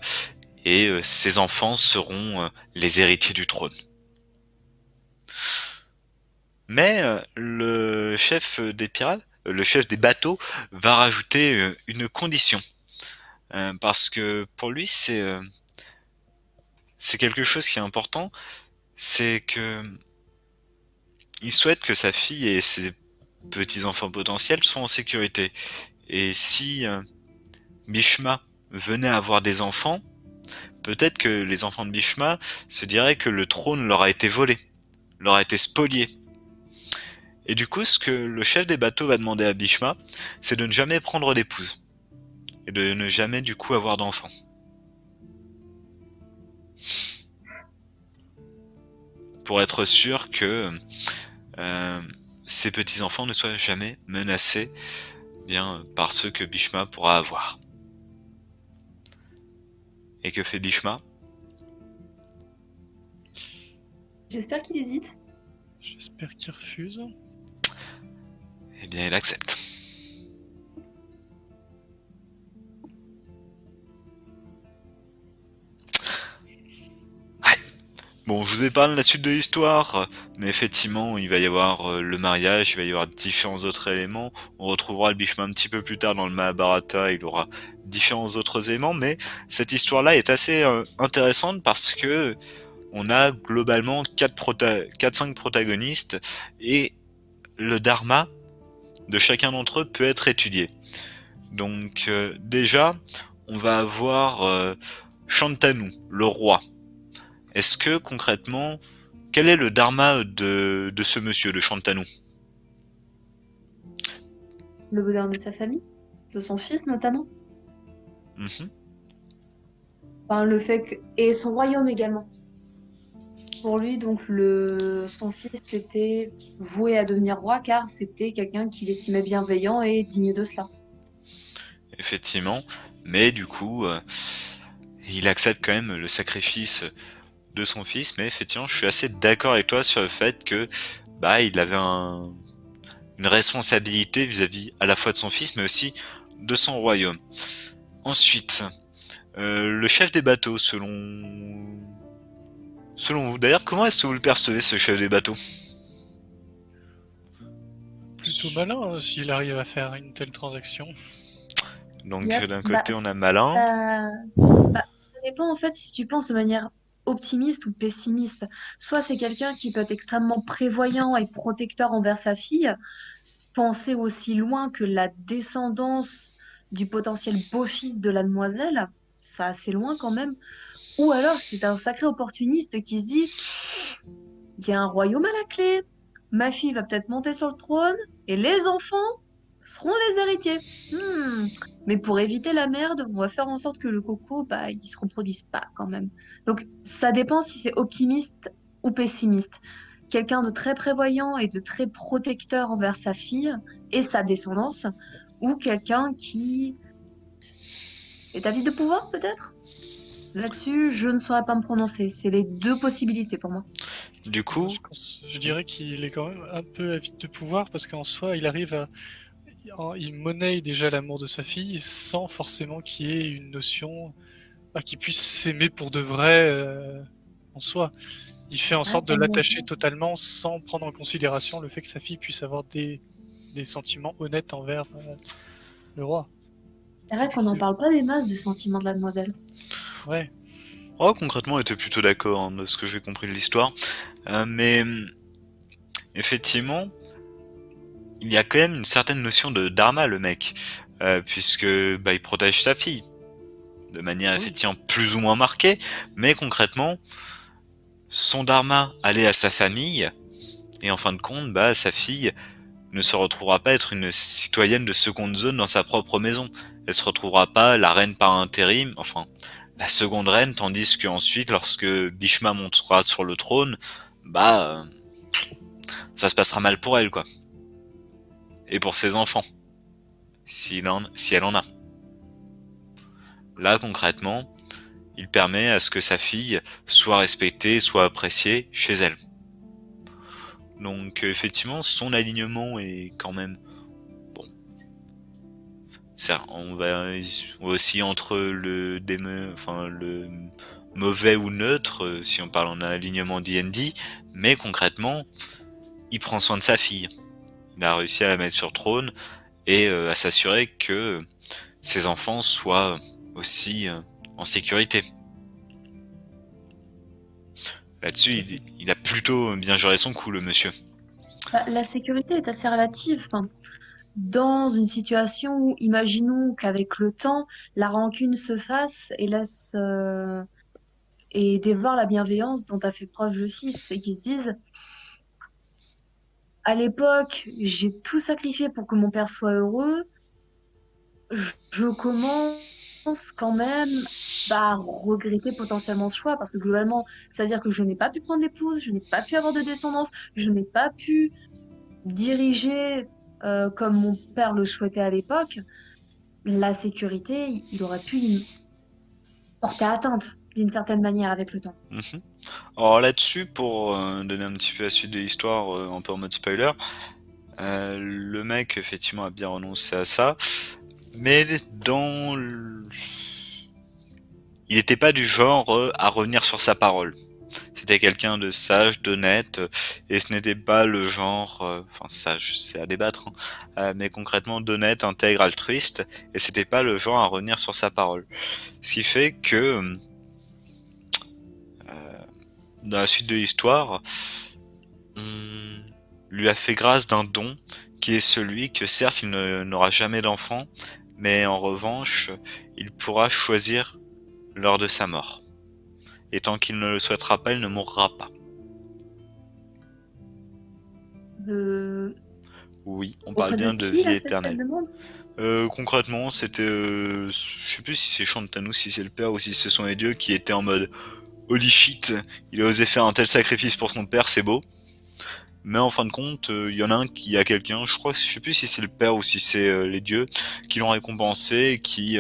et ses enfants seront les héritiers du trône. Mais le chef des pirates, le chef des bateaux, va rajouter une condition. Parce que pour lui, c'est quelque chose qui est important, c'est que il souhaite que sa fille et ses petits-enfants potentiels soient en sécurité. Et si Bhishma venait à avoir des enfants, peut-être que les enfants de Bhishma se diraient que le trône leur a été volé, leur a été spolié. Et du coup, ce que le chef des bateaux va demander à Bhishma, c'est de ne jamais prendre d'épouse. Et de ne jamais du coup avoir d'enfants. Pour être sûr que ses petits-enfants ne soient jamais menacés par ceux que Bhishma pourra avoir. Et que fait Bhishma? J'espère qu'il hésite. J'espère qu'il refuse. Eh bien, il accepte. Bon, je vous épargne la suite de l'histoire, mais effectivement, il va y avoir le mariage, il va y avoir différents autres éléments. On retrouvera le Bhishma un petit peu plus tard dans le Mahabharata, il aura différents autres éléments, mais cette histoire-là est assez intéressante parce que on a globalement 4-5 protagonistes et le dharma de chacun d'entre eux peut être étudié. Donc déjà, on va avoir Shantanu, le roi. Est-ce que concrètement, quel est le dharma de ce monsieur, de Shantanu? Le bonheur de sa famille, de son fils notamment. Mhm. Enfin, le fait que... Et son royaume également. Pour lui, donc, son fils était voué à devenir roi car c'était quelqu'un qu'il estimait bienveillant et digne de cela. Effectivement, mais du coup, il accepte quand même le sacrifice de son fils, mais effectivement, je suis assez d'accord avec toi sur le fait que il avait une responsabilité vis-à-vis à la fois de son fils, mais aussi de son royaume. Ensuite, le chef des bateaux, selon vous, d'ailleurs, comment est-ce que vous le percevez, ce chef des bateaux? Plutôt malin s'il arrive à faire une telle transaction. Donc, Yep. d'un côté, on a malin. Ça dépend en fait si tu penses de manière optimiste ou pessimiste. Soit c'est quelqu'un qui peut être extrêmement prévoyant et protecteur envers sa fille, penser aussi loin que la descendance du potentiel beau-fils de la demoiselle, ça assez loin quand même. Ou alors c'est un sacré opportuniste qui se dit, il y a un royaume à la clé, ma fille va peut-être monter sur le trône et les enfants seront les héritiers. Mais pour éviter la merde, on va faire en sorte que le coco, il se reproduise pas quand même. Donc ça dépend si c'est optimiste ou pessimiste. Quelqu'un de très prévoyant et de très protecteur envers sa fille et sa descendance, ou quelqu'un qui est avide de pouvoir peut-être? Là-dessus, je ne saurais pas me prononcer. C'est les deux possibilités pour moi. Du coup, Je dirais qu'il est quand même un peu avide de pouvoir parce qu'en soi, il arrive à, il monnaie déjà l'amour de sa fille sans forcément qu'il y ait une notion, qu'il puisse s'aimer pour de vrai en soi. Il fait en Ah, sorte de t'as bien l'attacher vu. totalement sans prendre en considération le fait que sa fille puisse avoir des sentiments honnêtes envers le roi. C'est vrai qu'on n'en parle pas des masses des sentiments de la demoiselle. Ouais, oh, concrètement, on était plutôt d'accord hein, de ce que j'ai compris de l'histoire. Mais effectivement, il y a quand même une certaine notion de dharma, le mec, puisque bah, il protège sa fille de manière oui, effectivement plus ou moins marquée, mais concrètement, son dharma allait à sa famille, et en fin de compte, bah, sa fille ne se retrouvera pas être une citoyenne de seconde zone dans sa propre maison. Elle se retrouvera pas la reine par intérim, enfin, la seconde reine, tandis qu'ensuite, lorsque Bhishma montera sur le trône, bah, ça se passera mal pour elle, quoi. Et pour ses enfants, si elle en a. Là, concrètement, il permet à ce que sa fille soit respectée, soit appréciée chez elle. Donc, effectivement, son alignement est quand même bon. On va aussi entre enfin le mauvais ou neutre, si on parle en alignement D&D, mais concrètement, il prend soin de sa fille. Il a réussi à la mettre sur le trône et à s'assurer que ses enfants soient aussi en sécurité. Là-dessus, il a plutôt bien géré son coup, le monsieur. Bah, la sécurité est assez relative. Enfin, dans une situation où, imaginons qu'avec le temps, la rancune se fasse et laisse et dévore la bienveillance dont a fait preuve le fils et qu'ils se disent, à l'époque, j'ai tout sacrifié pour que mon père soit heureux. Je commence quand même à regretter potentiellement ce choix parce que globalement, ça veut dire que je n'ai pas pu prendre d'épouse, je n'ai pas pu avoir de descendance, je n'ai pas pu diriger comme mon père le souhaitait à l'époque. La sécurité, il aurait pu y porter atteinte d'une certaine manière avec le temps. Mhm. Alors là-dessus, pour donner un petit peu la suite de l'histoire, un peu en mode spoiler, le mec effectivement a bien renoncé à ça, mais il n'était pas du genre à revenir sur sa parole. C'était quelqu'un de sage, d'honnête, et ce n'était pas le genre, enfin sage, c'est à débattre, hein, mais concrètement d'honnête, intègre, altruiste, et c'était pas le genre à revenir sur sa parole. Ce qui fait que dans la suite de l'histoire, on lui a fait grâce d'un don qui est celui que certes n'aura jamais d'enfant, mais en revanche, il pourra choisir lors de sa mort. Et tant qu'il ne le souhaitera pas, il ne mourra pas. Euh, Oui, on parle Auprès de bien de qui il vie a fait cette éternelle. demande? Concrètement, c'était, je sais plus si c'est Shantanu, si c'est le père ou si ce sont les dieux qui étaient en mode holy shit, il a osé faire un tel sacrifice pour son père, c'est beau. Mais en fin de compte, il y en a un qui a quelqu'un, je crois, je sais plus si c'est le père ou si c'est les dieux, qui l'ont récompensé et qui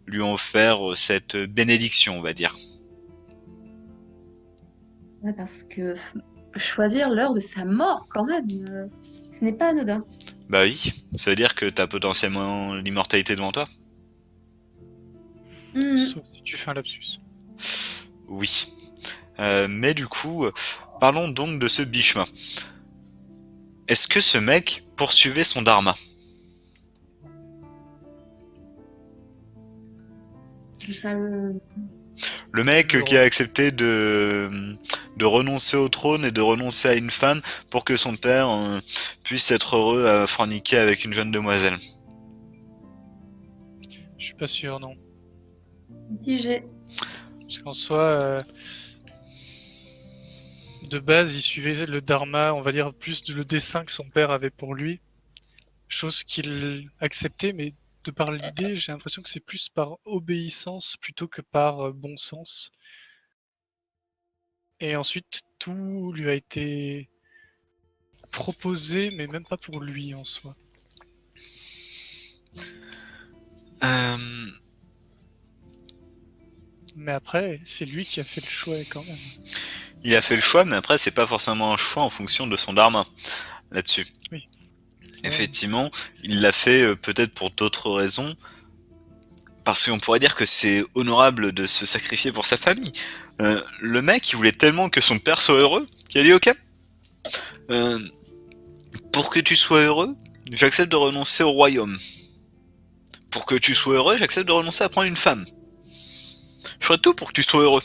lui ont offert cette bénédiction, on va dire. Ouais, parce que choisir l'heure de sa mort, quand même, ce n'est pas anodin. Bah oui, ça veut dire que t'as potentiellement l'immortalité devant toi. Mhm. sauf si tu fais un lapsus. Oui. Mais du coup, parlons donc de ce Bhishma. Est-ce que ce mec poursuivait son dharma? Je- Le mec Le qui a roi. accepté de renoncer au trône et de renoncer à une femme pour que son père puisse être heureux à forniquer avec une jeune demoiselle. Je suis pas sûr, non. Mitigé. Parce qu'en soi, de base, il suivait le dharma, on va dire, plus le dessin que son père avait pour lui. Chose qu'il acceptait, mais de par l'idée, j'ai l'impression que c'est plus par obéissance plutôt que par bon sens. Et ensuite, tout lui a été proposé, mais même pas pour lui en soi. Euh, Mais après, c'est lui qui a fait le choix quand même. Il a fait le choix, mais après, c'est pas forcément un choix en fonction de son dharma là-dessus. Oui, ça, Effectivement, il l'a fait peut-être pour d'autres raisons, parce qu'on pourrait dire que c'est honorable de se sacrifier pour sa famille. Le mec, il voulait tellement que son père soit heureux, qu'il a dit ok, euh, pour que tu sois heureux, j'accepte de renoncer au royaume. Pour que tu sois heureux, j'accepte de renoncer à prendre une femme. Je ferai tout pour que tu sois heureux.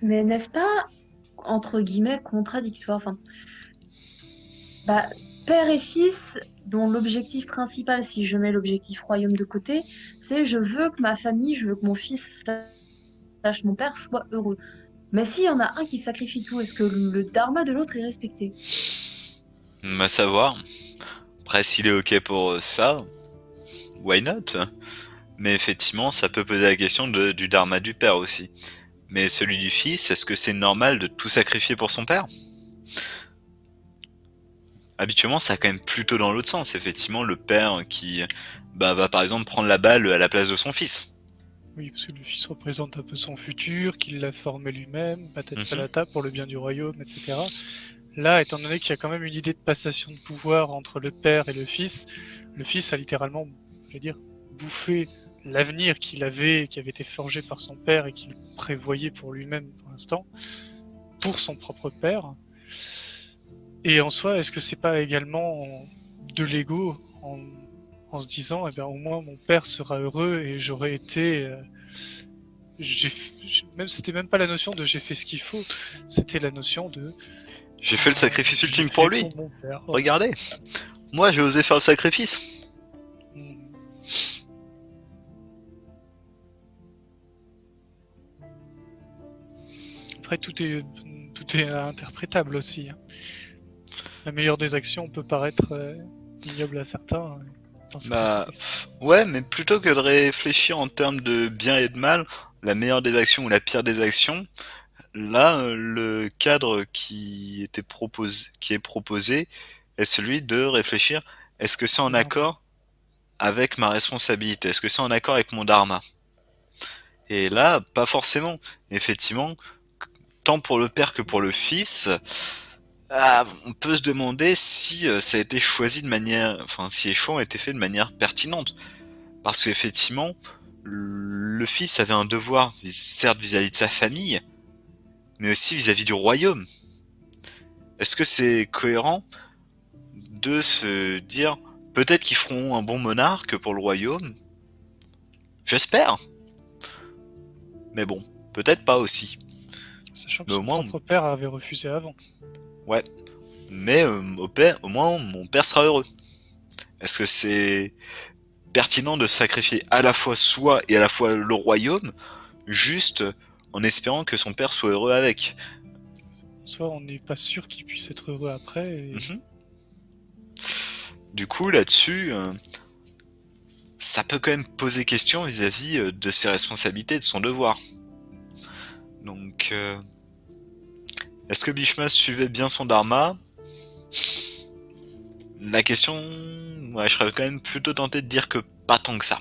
Mais n'est-ce pas, entre guillemets, contradictoire? Enfin, bah, père et fils, dont l'objectif principal, si je mets l'objectif royaume de côté, c'est je veux que ma famille, je veux que mon fils slash mon père soit heureux. Mais s'il y en a un qui sacrifie tout, est-ce que le dharma de l'autre est respecté? À savoir, après s'il est ok pour ça, why not? Mais effectivement, ça peut poser la question du dharma du père aussi. Mais celui du fils, est-ce que c'est normal de tout sacrifier pour son père? Habituellement, ça va quand même plutôt dans l'autre sens. Effectivement, le père qui va par exemple prendre la balle à la place de son fils. oui, parce que le fils représente un peu son futur, qu'il l'a formé lui-même, patati Mhm, patata, pour le bien du royaume, etc. Là, étant donné qu'il y a quand même une idée de passation de pouvoir entre le père et le fils a littéralement, je vais dire, bouffé l'avenir qu'il avait, qui avait été forgé par son père et qu'il prévoyait pour lui-même pour l'instant, pour son propre père. Et en soi, est-ce que c'est pas également de l'ego en se disant, eh bien, au moins mon père sera heureux et j'aurais été, même c'était même pas la notion de j'ai fait ce qu'il faut, c'était la notion de j'ai fait le sacrifice j'ai ultime pour fait lui. pour mon père. Voilà. Regardez, moi j'ai osé faire le sacrifice. Hmm. Après, tout est interprétable aussi, hein. La meilleure des actions peut paraître ignoble à certains dans certains Bah contextes. ouais, mais plutôt que de réfléchir en termes de bien et de mal, la meilleure des actions ou la pire des actions, là le cadre qui est proposé est celui de réfléchir, est-ce que c'est en Dharma. accord avec ma responsabilité? Est-ce que c'est en accord avec mon dharma? Et là, pas forcément. Effectivement, tant pour le père que pour le fils, on peut se demander si ça a été choisi de manière, enfin, si les choix ont été faits de manière pertinente. Parce qu'effectivement, le fils avait un devoir, certes vis-à-vis de sa famille, mais aussi vis-à-vis du royaume. Est-ce que c'est cohérent de se dire, peut-être qu'ils feront un bon monarque pour le royaume? J'espère. Mais bon, peut-être pas aussi. Sachant que Mais au son moins, propre père avait refusé avant. ouais. Mais au moins, mon père sera heureux. Est-ce que c'est pertinent de sacrifier à la fois soi et à la fois le royaume, juste en espérant que son père soit heureux avec? Soit on n'est pas sûr qu'il puisse être heureux après, et Mhm. Du coup, là-dessus, ça peut quand même poser question vis-à-vis de ses responsabilités et de son devoir. Donc, est-ce que Bishma suivait bien son dharma? La question, ouais, je serais quand même plutôt tenté de dire que pas tant que ça.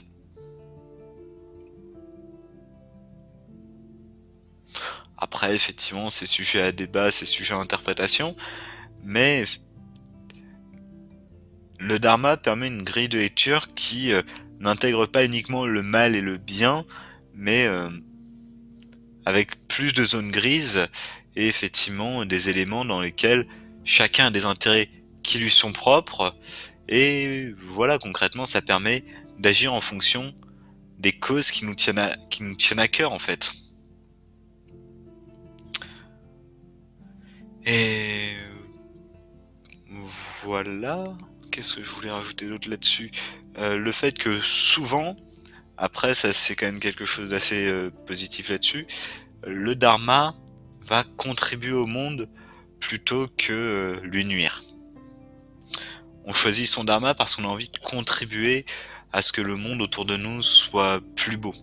Après, effectivement, c'est sujet à débat, c'est sujet à interprétation, mais le dharma permet une grille de lecture qui n'intègre pas uniquement le mal et le bien, mais avec plus de zones grises et effectivement des éléments dans lesquels chacun a des intérêts qui lui sont propres. Et voilà, concrètement, ça permet d'agir en fonction des causes qui nous tiennent à cœur, en fait. Et voilà. Qu'est-ce que je voulais rajouter d'autre là-dessus? Le fait que souvent, après, ça c'est quand même quelque chose d'assez positif là-dessus, le dharma va contribuer au monde plutôt que lui nuire. On choisit son dharma parce qu'on a envie de contribuer à ce que le monde autour de nous soit plus beau.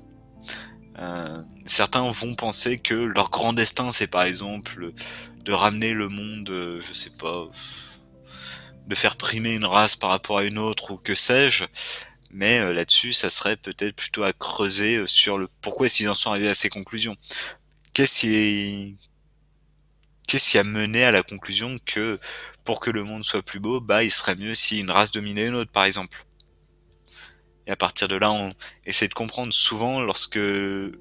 Certains vont penser que leur grand destin, c'est par exemple de ramener le monde, je sais pas, de faire primer une race par rapport à une autre ou que sais-je, Mais là-dessus, ça serait peut-être plutôt à creuser sur le pourquoi est-ce qu'ils en sont arrivés à ces conclusions. Qu'est-ce qui, qu'est-ce qui a mené à la conclusion que pour que le monde soit plus beau, bah il serait mieux si une race dominait une autre, par exemple. Et à partir de là, on essaie de comprendre. Souvent, lorsque d'une,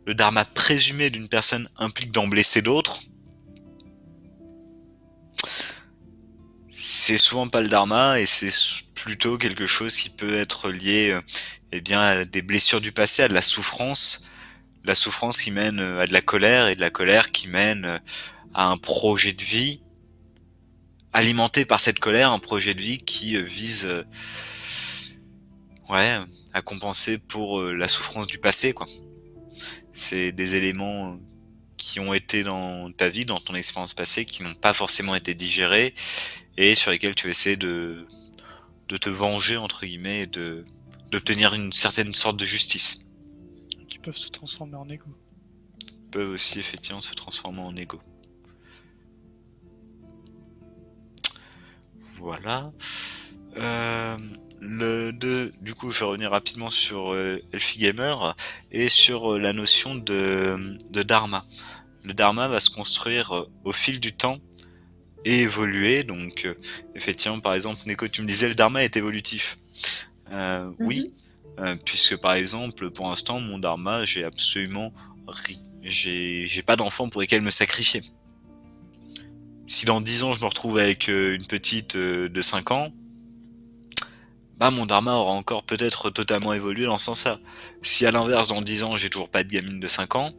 le dharma présumé d'une personne implique d'en blesser d'autres, c'est souvent pas le dharma et c'est plutôt quelque chose qui peut être lié, eh bien, à des blessures du passé, à de la souffrance qui mène à de la colère et de la colère qui mène à un projet de vie alimenté par cette colère, un projet de vie qui vise, ouais, à compenser pour la souffrance du passé, quoi. C'est des éléments qui ont été dans ta vie, dans ton expérience passée, qui n'ont pas forcément été digérés et sur lesquels tu essaies de te venger entre guillemets et d'obtenir une certaine sorte de justice. Qui peuvent se transformer en ego. Peuvent aussi effectivement se transformer en ego. Voilà. Du coup, je vais revenir rapidement sur Elfie Gamer et sur la notion de dharma. Le dharma va se construire au fil du temps et évoluer. Donc, effectivement, par exemple, Neko, tu me disais le dharma est évolutif. Oui, Mhm. puisque par exemple, pour l'instant, mon dharma, j'ai pas d'enfant pour lesquels me sacrifier. Si dans 10 ans je me retrouve avec une petite de 5 ans, bah mon dharma aura encore peut-être totalement évolué dans ce sens-là. Si à l'inverse dans 10 ans j'ai toujours pas de gamine de 5 ans,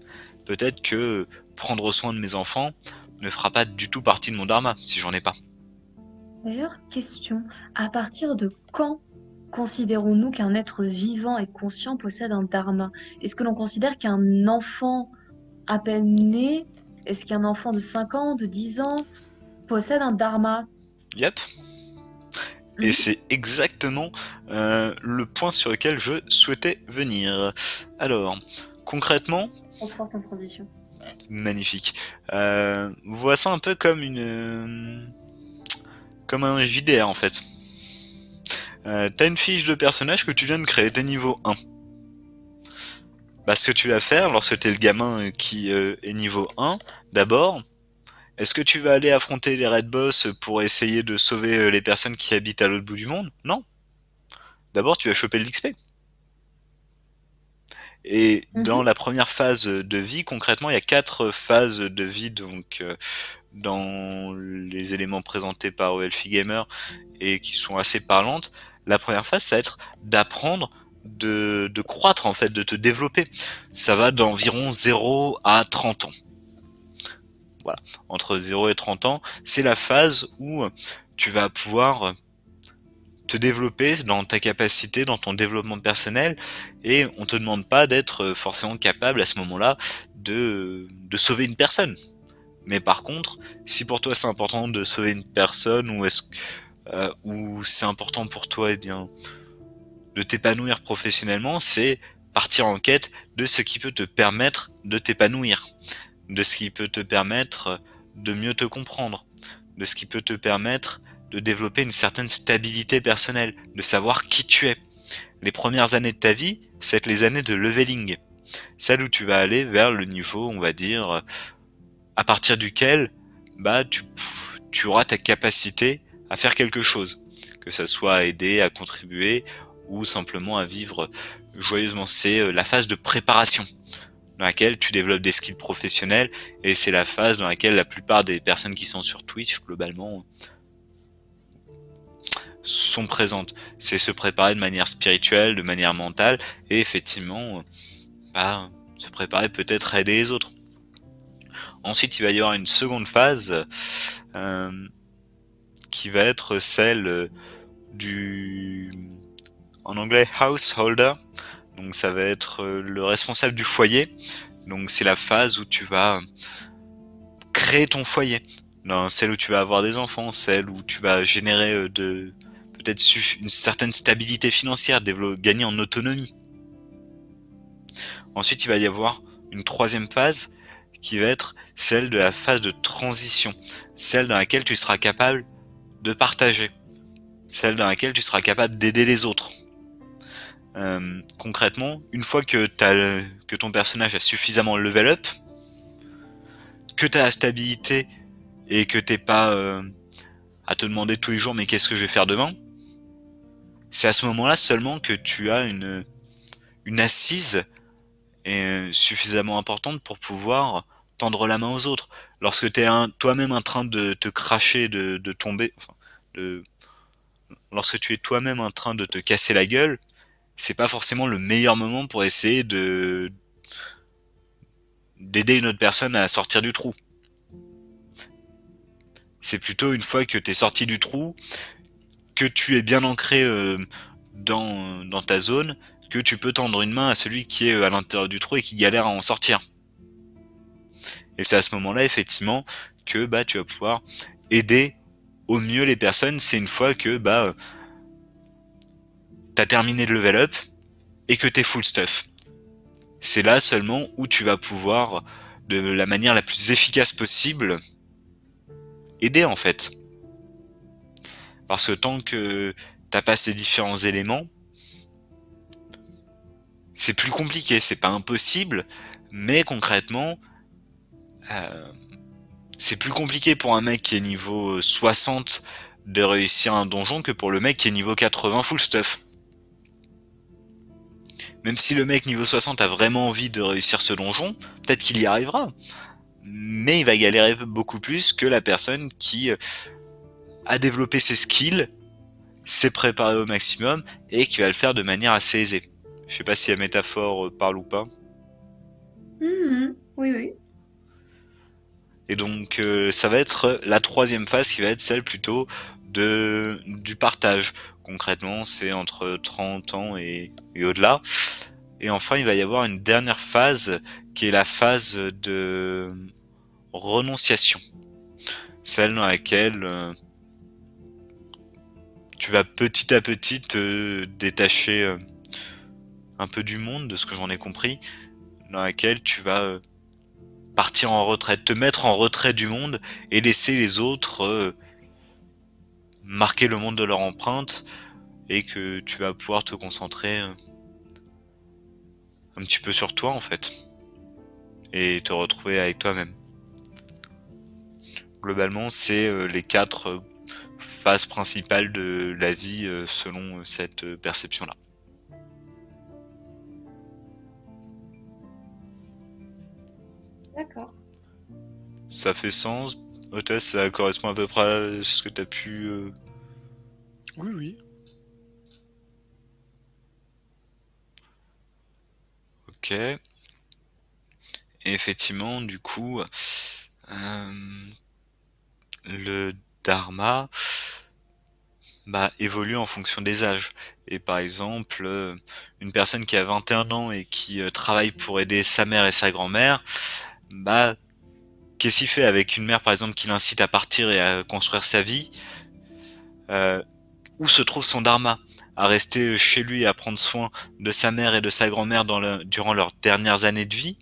peut-être que prendre soin de mes enfants ne fera pas du tout partie de mon dharma si j'en ai pas. D'ailleurs, question, à partir de quand considérons-nous qu'un être vivant et conscient possède un dharma? Est-ce que l'on considère qu'un enfant à peine né, est-ce qu'un enfant de 5 ans, de 10 ans, possède un dharma? Yep. Et Mhm. c'est exactement le point sur lequel je souhaitais venir. Alors, concrètement, Trop fort en transition. magnifique. Vois ça un peu comme comme un JDR en fait. T'as une fiche de personnage que tu viens de créer, t'es niveau 1. Bah, ce que tu vas faire lorsque t'es le gamin qui est niveau 1, d'abord, est-ce que tu vas aller affronter les raid boss pour essayer de sauver les personnes qui habitent à l'autre bout du monde? Non. D'abord, tu vas choper de l'XP. Et dans Mhm. la première phase de vie, concrètement, il y a 4 phases de vie donc dans les éléments présentés par Elfie Gamer et qui sont assez parlantes. La première phase, ça va être d'apprendre, de croître en fait, de te développer. Ça va d'environ 0 à 30 ans. Voilà, entre 0 et 30 ans, c'est la phase où tu vas pouvoir te développer dans ta capacité, dans ton développement personnel, et on te demande pas d'être forcément capable à ce moment-là de sauver une personne. Mais par contre, si pour toi c'est important de sauver une personne, ou c'est important pour toi, eh bien, de t'épanouir professionnellement, c'est partir en quête de ce qui peut te permettre de t'épanouir, de ce qui peut te permettre de mieux te comprendre, de ce qui peut te permettre de développer une certaine stabilité personnelle, de savoir qui tu es. Les premières années de ta vie, c'est les années de leveling, celles où tu vas aller vers le niveau, on va dire, à partir duquel bah tu auras ta capacité à faire quelque chose, que ça soit à aider, à contribuer ou simplement à vivre joyeusement. C'est la phase de préparation dans laquelle tu développes des skills professionnels et c'est la phase dans laquelle la plupart des personnes qui sont sur Twitch globalement sont présentes. C'est se préparer de manière spirituelle, de manière mentale et effectivement bah, se préparer peut-être à aider les autres. Ensuite, il va y avoir une seconde phase euh, qui va être celle du, en anglais, householder. Donc, ça va être le responsable du foyer. Donc, c'est la phase où tu vas créer ton foyer. Dans celle où tu vas avoir des enfants, celle où tu vas générer peut-être une certaine stabilité financière, gagner en autonomie. Ensuite, il va y avoir une troisième phase qui va être celle de la phase de transition, celle dans laquelle tu seras capable de partager. celle dans laquelle tu seras capable d'aider les autres. Concrètement, une fois que que ton personnage a suffisamment level up, que tu as la stabilité et que t'es pas à te demander tous les jours mais qu'est-ce que je vais faire demain, c'est à ce moment-là seulement que tu as une assise suffisamment importante pour pouvoir tendre la main aux autres. Lorsque tu es toi-même en train de te cracher, de tomber, enfin, de, lorsque tu es toi-même en train de te casser la gueule, c'est pas forcément le meilleur moment pour essayer d'aider une autre personne à sortir du trou. C'est plutôt une fois que tu es sorti du trou, que tu es bien ancré dans ta zone, que tu peux tendre une main à celui qui est à l'intérieur du trou et qui galère à en sortir. Et c'est à ce moment-là, effectivement, que bah tu vas pouvoir aider au mieux les personnes. C'est une fois que bah t'as terminé le level up et que t'es full stuff. C'est là seulement où tu vas pouvoir, de la manière la plus efficace possible, aider en fait. Parce que tant que t'as pas ces différents éléments, c'est plus compliqué. C'est pas impossible, mais concrètement, euh, c'est plus compliqué pour un mec qui est niveau 60 de réussir un donjon que pour le mec qui est niveau 80 full stuff. Même si le mec niveau 60 a vraiment envie de réussir ce donjon, peut-être qu'il y arrivera. Mais il va galérer beaucoup plus que la personne qui a développé ses skills, s'est préparé au maximum et qui va le faire de manière assez aisée. Je sais pas si la métaphore parle ou pas. Mhm. Oui, oui. Et donc ça va être la troisième phase qui va être celle plutôt du partage. Concrètement, c'est entre 30 ans et au-delà. Et enfin, il va y avoir une dernière phase qui est la phase de renonciation. Celle dans laquelle tu vas petit à petit te détacher un peu du monde, de ce que j'en ai compris, dans laquelle tu vas partir en retraite, te mettre en retrait du monde et laisser les autres marquer le monde de leur empreinte et que tu vas pouvoir te concentrer un petit peu sur toi en fait et te retrouver avec toi-même. Globalement, c'est les quatre phases principales de la vie selon cette perception-là. D'accord. Ça fait sens. Otis, ça correspond à peu près à ce que tu as pu... Oui, oui. Ok. Et effectivement, du coup, le dharma bah, évolue en fonction des âges. Et par exemple, une personne qui a 21 ans et qui travaille pour aider sa mère et sa grand-mère, bah, qu'est-ce qu'il fait avec une mère, par exemple, qui l'incite à partir et à construire sa vie? Où se trouve son dharma? À rester chez lui et à prendre soin de sa mère et de sa grand-mère durant leurs dernières années de vie?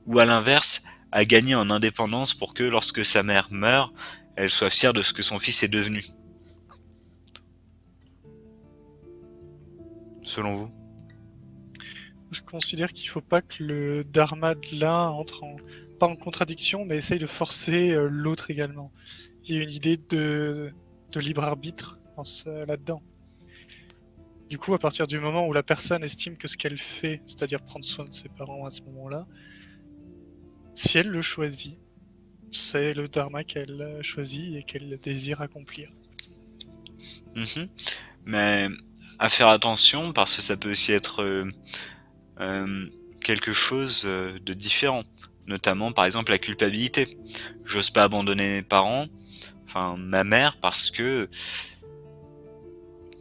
Ou à l'inverse, à gagner en indépendance pour que lorsque sa mère meurt, elle soit fière de ce que son fils est devenu? Selon vous? Je considère qu'il faut pas que le dharma de l'un entre pas en contradiction, mais essaye de forcer l'autre également. Il y a une idée de libre arbitre là-dedans. Du coup, à partir du moment où la personne estime que ce qu'elle fait, c'est-à-dire prendre soin de ses parents à ce moment-là, si elle le choisit, c'est le dharma qu'elle choisit et qu'elle désire accomplir. Mhm. Mais à faire attention parce que ça peut aussi être quelque chose de différent. Notamment par exemple la culpabilité. J'ose pas abandonner mes parents, enfin ma mère, parce que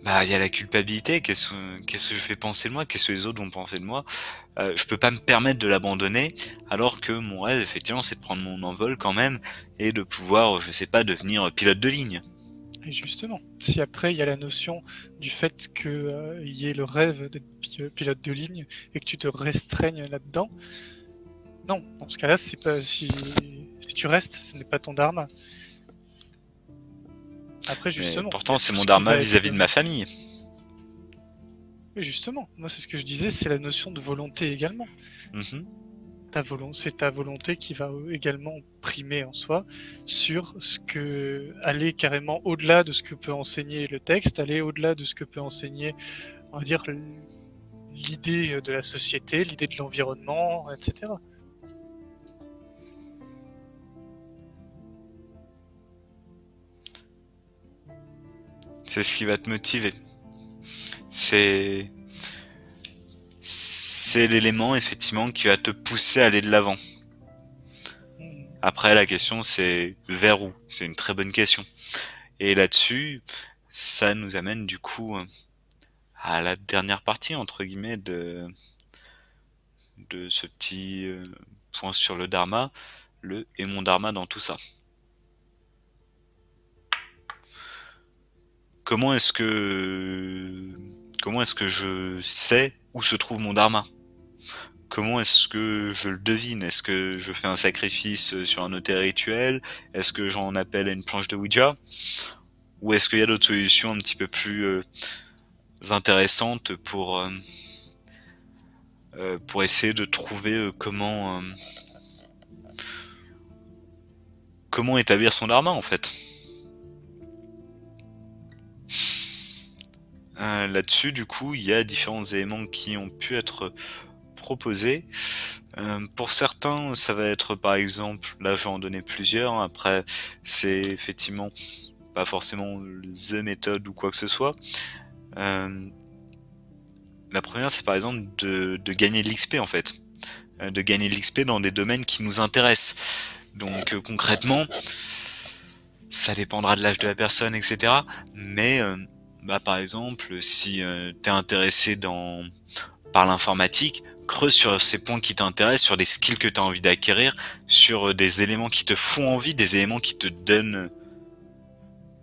bah il y a la culpabilité. Qu'est-ce que je vais penser de moi? Qu'est-ce que les autres vont penser de moi? Je peux pas me permettre de l'abandonner, alors que mon rêve effectivement c'est de prendre mon envol quand même et de pouvoir, je sais pas, devenir pilote de ligne. Et justement, si après il y a la notion du fait que y ait le rêve d'être pilote de ligne et que tu te restreignes là-dedans, non, dans ce cas-là, c'est pas si tu restes, ce n'est pas ton dharma. Après, Mais justement, il y pourtant, a c'est tout mon ce qui dharma va être vis-à-vis de ma donné. famille. Mais justement, moi, c'est ce que je disais, c'est la notion de volonté également. Mhm. C'est ta volonté qui va également primer en soi sur ce que aller carrément au-delà de ce que peut enseigner le texte, aller au-delà de ce que peut enseigner, on va dire, l'idée de la société, l'idée de l'environnement, etc. C'est ce qui va te motiver. C'est c'est l'élément effectivement qui va te pousser à aller de l'avant. Hmm. Après, la question c'est vers où? C'est une très bonne question. Et là-dessus, ça nous amène du coup à la dernière partie entre guillemets de ce petit point sur le dharma, le et mon dharma dans tout ça. Comment est-ce que comment est-ce que je sais où se trouve mon dharma? Comment est-ce que je le devine? Est-ce que je fais un sacrifice sur un autel rituel? Est-ce que j'en appelle à une planche de Ouija? Ou est-ce qu'il y a d'autres solutions un petit peu plus intéressantes pour essayer de trouver comment établir son dharma en fait? Là-dessus, du coup, il y a différents éléments qui ont pu être proposés. Pour certains, ça va être par exemple, là je vais en donner plusieurs, hein. Après c'est effectivement pas forcément the méthode ou quoi que ce soit. Euh, la première c'est par exemple de gagner de l'XP en fait. De gagner de l'XP dans des domaines qui nous intéressent. Donc concrètement, ça dépendra de l'âge de la personne, etc. Mais bah, par exemple, si t'es intéressé par l'informatique, creuse sur ces points qui t'intéressent, sur des skills que tu as envie d'acquérir, sur des éléments qui te font envie, des éléments qui te donnent,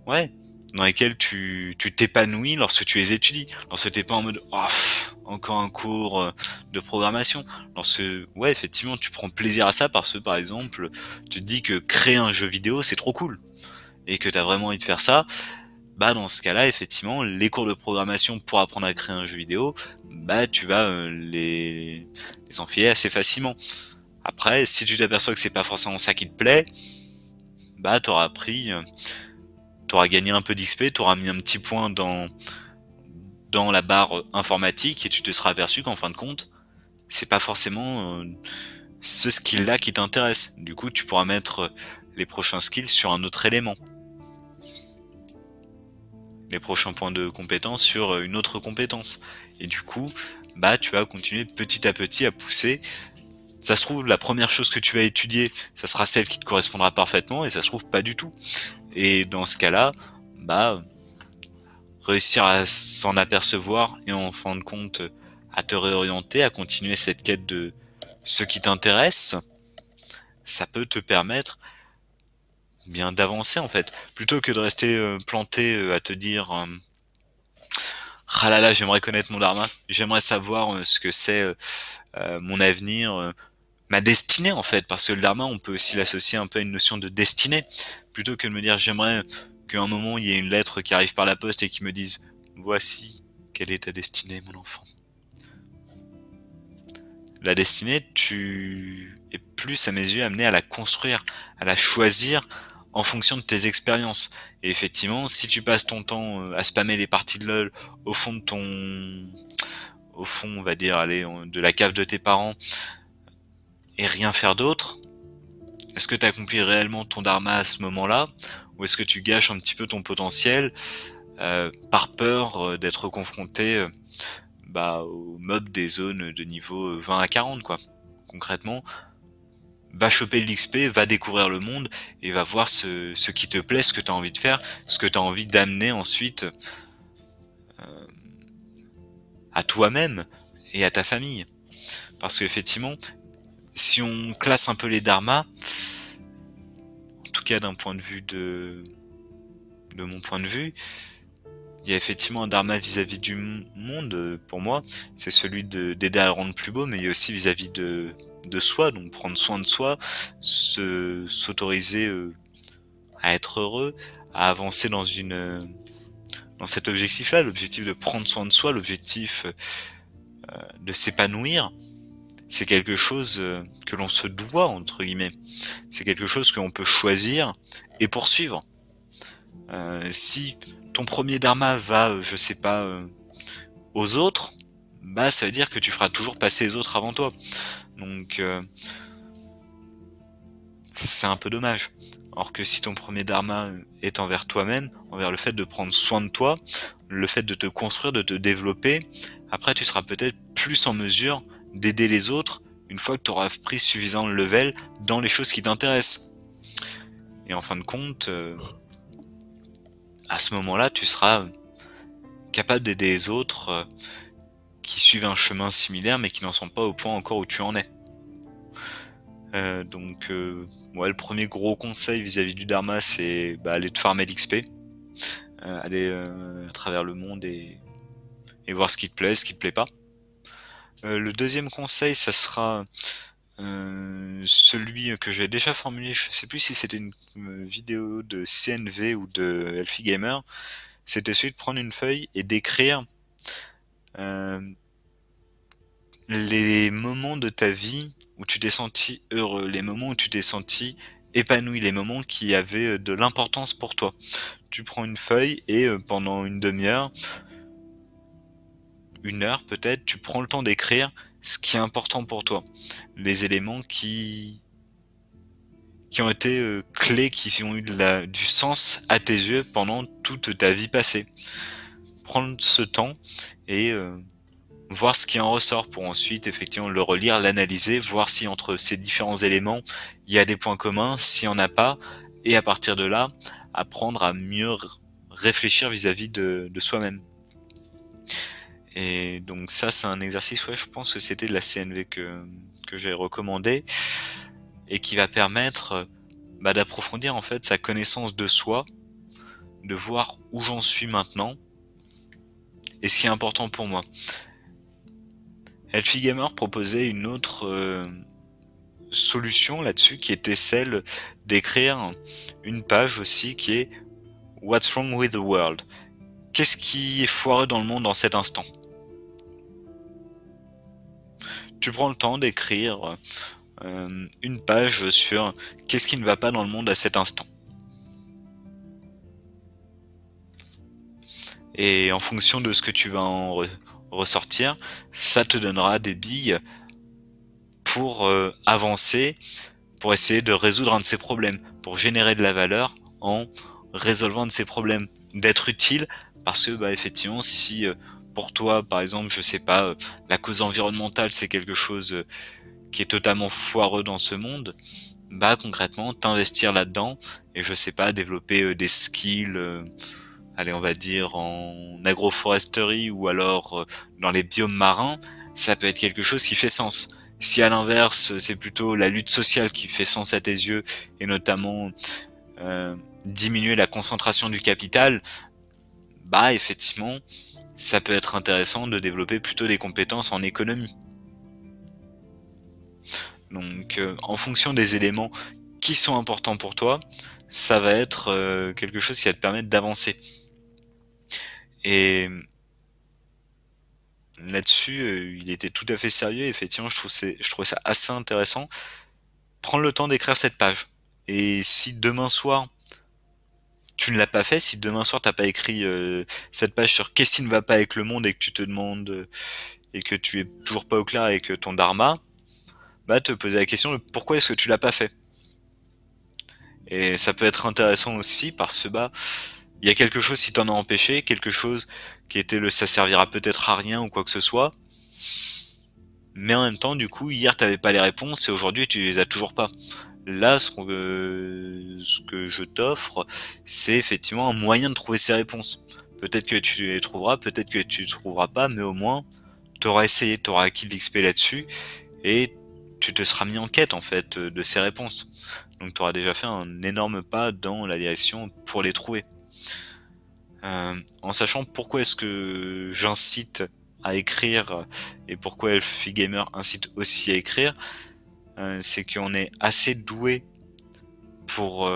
ouais, dans lesquels tu t'épanouis lorsque tu les étudies, lorsque t'es pas en mode oh, encore un cours de programmation, lorsque ouais effectivement tu prends plaisir à ça parce que par exemple tu te dis que créer un jeu vidéo c'est trop cool et que t'as vraiment envie de faire ça, bah dans ce cas-là effectivement les cours de programmation pour apprendre à créer un jeu vidéo, bah tu vas les enfiler assez facilement. Après si tu t'aperçois que c'est pas forcément ça qui te plaît, bah t'auras gagné un peu d'XP, t'auras mis un petit point dans la barre informatique et tu te seras aperçu qu'en fin de compte c'est pas forcément ce skill là qui t'intéresse. Du coup tu pourras mettre les prochains skills sur un autre élément, les prochains points de compétence sur une autre compétence. Et du coup, bah tu vas continuer petit à petit à pousser. Ça se trouve, la première chose que tu vas étudier, ça sera celle qui te correspondra parfaitement, et ça se trouve pas du tout. Et dans ce cas-là, bah réussir à s'en apercevoir et en fin de compte à te réorienter, à continuer cette quête de ce qui t'intéresse, ça peut te permettre bien d'avancer en fait, plutôt que de rester planté à te dire ah là là, j'aimerais connaître mon dharma, j'aimerais savoir ce que c'est mon avenir, ma destinée en fait, parce que le dharma, on peut aussi l'associer un peu à une notion de destinée, plutôt que de me dire j'aimerais qu'à un moment il y ait une lettre qui arrive par la poste et qui me dise voici quelle est ta destinée mon enfant. La destinée, tu es plus à mes yeux amené à la construire, à la choisir en fonction de tes expériences. Et effectivement, si tu passes ton temps à spammer les parties de LoL au fond de au fond, on va dire, allez, de la cave de tes parents et rien faire d'autre, est-ce que tu accomplis réellement ton dharma à ce moment-là, ou est-ce que tu gâches un petit peu ton potentiel par peur d'être confronté bah, au mob des zones de niveau 20 à 40 quoi. Concrètement, va choper l'XP, va découvrir le monde et va voir ce qui te plaît, ce que tu as envie de faire, ce que tu as envie d'amener ensuite à toi-même et à ta famille. Parce qu'effectivement, si on classe un peu les dharmas, en tout cas d'un point de vue de mon point de vue, il y a effectivement un dharma vis-à-vis du monde, pour moi, c'est celui d'aider à le rendre plus beau, mais il y a aussi vis-à-vis de soi, donc prendre soin de soi, s'autoriser à être heureux, à avancer dans cet objectif-là, l'objectif de prendre soin de soi, l'objectif de s'épanouir, c'est quelque chose que l'on se doit, entre guillemets. C'est quelque chose que l'on peut choisir et poursuivre. Si ton premier dharma va, je sais pas, aux autres, bah ça veut dire que tu feras toujours passer les autres avant toi. Donc c'est un peu dommage. Alors que si ton premier dharma est envers toi-même, envers le fait de prendre soin de toi, le fait de te construire, de te développer, après tu seras peut-être plus en mesure d'aider les autres une fois que tu auras pris suffisamment de level dans les choses qui t'intéressent. Et en fin de compte, à ce moment-là, tu seras capable d'aider les autres qui suivent un chemin similaire mais qui n'en sont pas au point encore où tu en es. Donc ouais, le premier gros conseil vis-à-vis du Dharma, c'est aller te farmer l'XP, aller à travers le monde et voir ce qui te plaît, ce qui te plaît pas. Le deuxième conseil, ça sera celui que j'ai déjà formulé, je sais plus si c'était une vidéo de CNV ou de Elfie Gamer, c'était celui de prendre une feuille et d'écrire euh, les moments de ta vie où tu t'es senti heureux, les moments où tu t'es senti épanoui, les moments qui avaient de l'importance pour toi. Tu prends une feuille et pendant une demi-heure, une heure peut-être, tu prends le temps d'écrire ce qui est important pour toi, les éléments qui ont été clés, qui ont eu du sens à tes yeux pendant toute ta vie passée. Prendre ce temps et voir ce qui en ressort pour ensuite effectivement le relire, l'analyser, voir si entre ces différents éléments il y a des points communs, s'il n'y en a pas, et à partir de là, apprendre à mieux réfléchir vis-à-vis de soi-même. Et donc ça c'est un exercice, ouais, je pense que c'était de la CNV que j'ai recommandé et qui va permettre d'approfondir en fait sa connaissance de soi, de voir où j'en suis maintenant et ce qui est important pour moi. Elfie Gamer proposait une autre solution là-dessus qui était celle d'écrire une page aussi qui est What's wrong with the world? Qu'est-ce qui est foireux dans le monde en cet instant? Tu prends le temps d'écrire une page sur qu'est-ce qui ne va pas dans le monde à cet instant. Et en fonction de ce que tu vas en ressortir, ça te donnera des billes pour avancer, pour essayer de résoudre un de ces problèmes, pour générer de la valeur en résolvant un de ces problèmes, d'être utile, parce que effectivement, si pour toi, par exemple, je sais pas, la cause environnementale c'est quelque chose qui est totalement foireux dans ce monde, concrètement, t'investir là-dedans et je sais pas, développer des skills, allez, on va dire en agroforesterie ou alors dans les biomes marins, ça peut être quelque chose qui fait sens. Si à l'inverse, c'est plutôt la lutte sociale qui fait sens à tes yeux, et notamment diminuer la concentration du capital, effectivement, ça peut être intéressant de développer plutôt des compétences en économie. Donc, en fonction des éléments qui sont importants pour toi, ça va être quelque chose qui va te permettre d'avancer. Et là-dessus, il était tout à fait sérieux. Effectivement, je trouvais ça assez intéressant. Prends le temps d'écrire cette page. Et si demain soir, tu ne l'as pas fait, si demain soir, t'as pas écrit cette page sur qu'est-ce qui ne va pas avec le monde et que tu te demandes et que tu es toujours pas au clair avec ton dharma, te poser la question de pourquoi est-ce que tu l'as pas fait. Et ça peut être intéressant aussi parce que il y a quelque chose qui t'en a empêché, quelque chose qui était ça servira peut-être à rien ou quoi que ce soit. Mais en même temps, du coup, hier t'avais pas les réponses et aujourd'hui tu les as toujours pas. Là, ce que je t'offre, c'est effectivement un moyen de trouver ces réponses. Peut-être que tu les trouveras, peut-être que tu les trouveras pas, mais au moins, t'auras essayé, t'auras acquis de l'XP là-dessus, et tu te seras mis en quête, en fait, de ces réponses. Donc t'auras déjà fait un énorme pas dans la direction pour les trouver. En sachant pourquoi est-ce que j'incite à écrire et pourquoi Elfie Gamer incite aussi à écrire, c'est qu'on est assez doué pour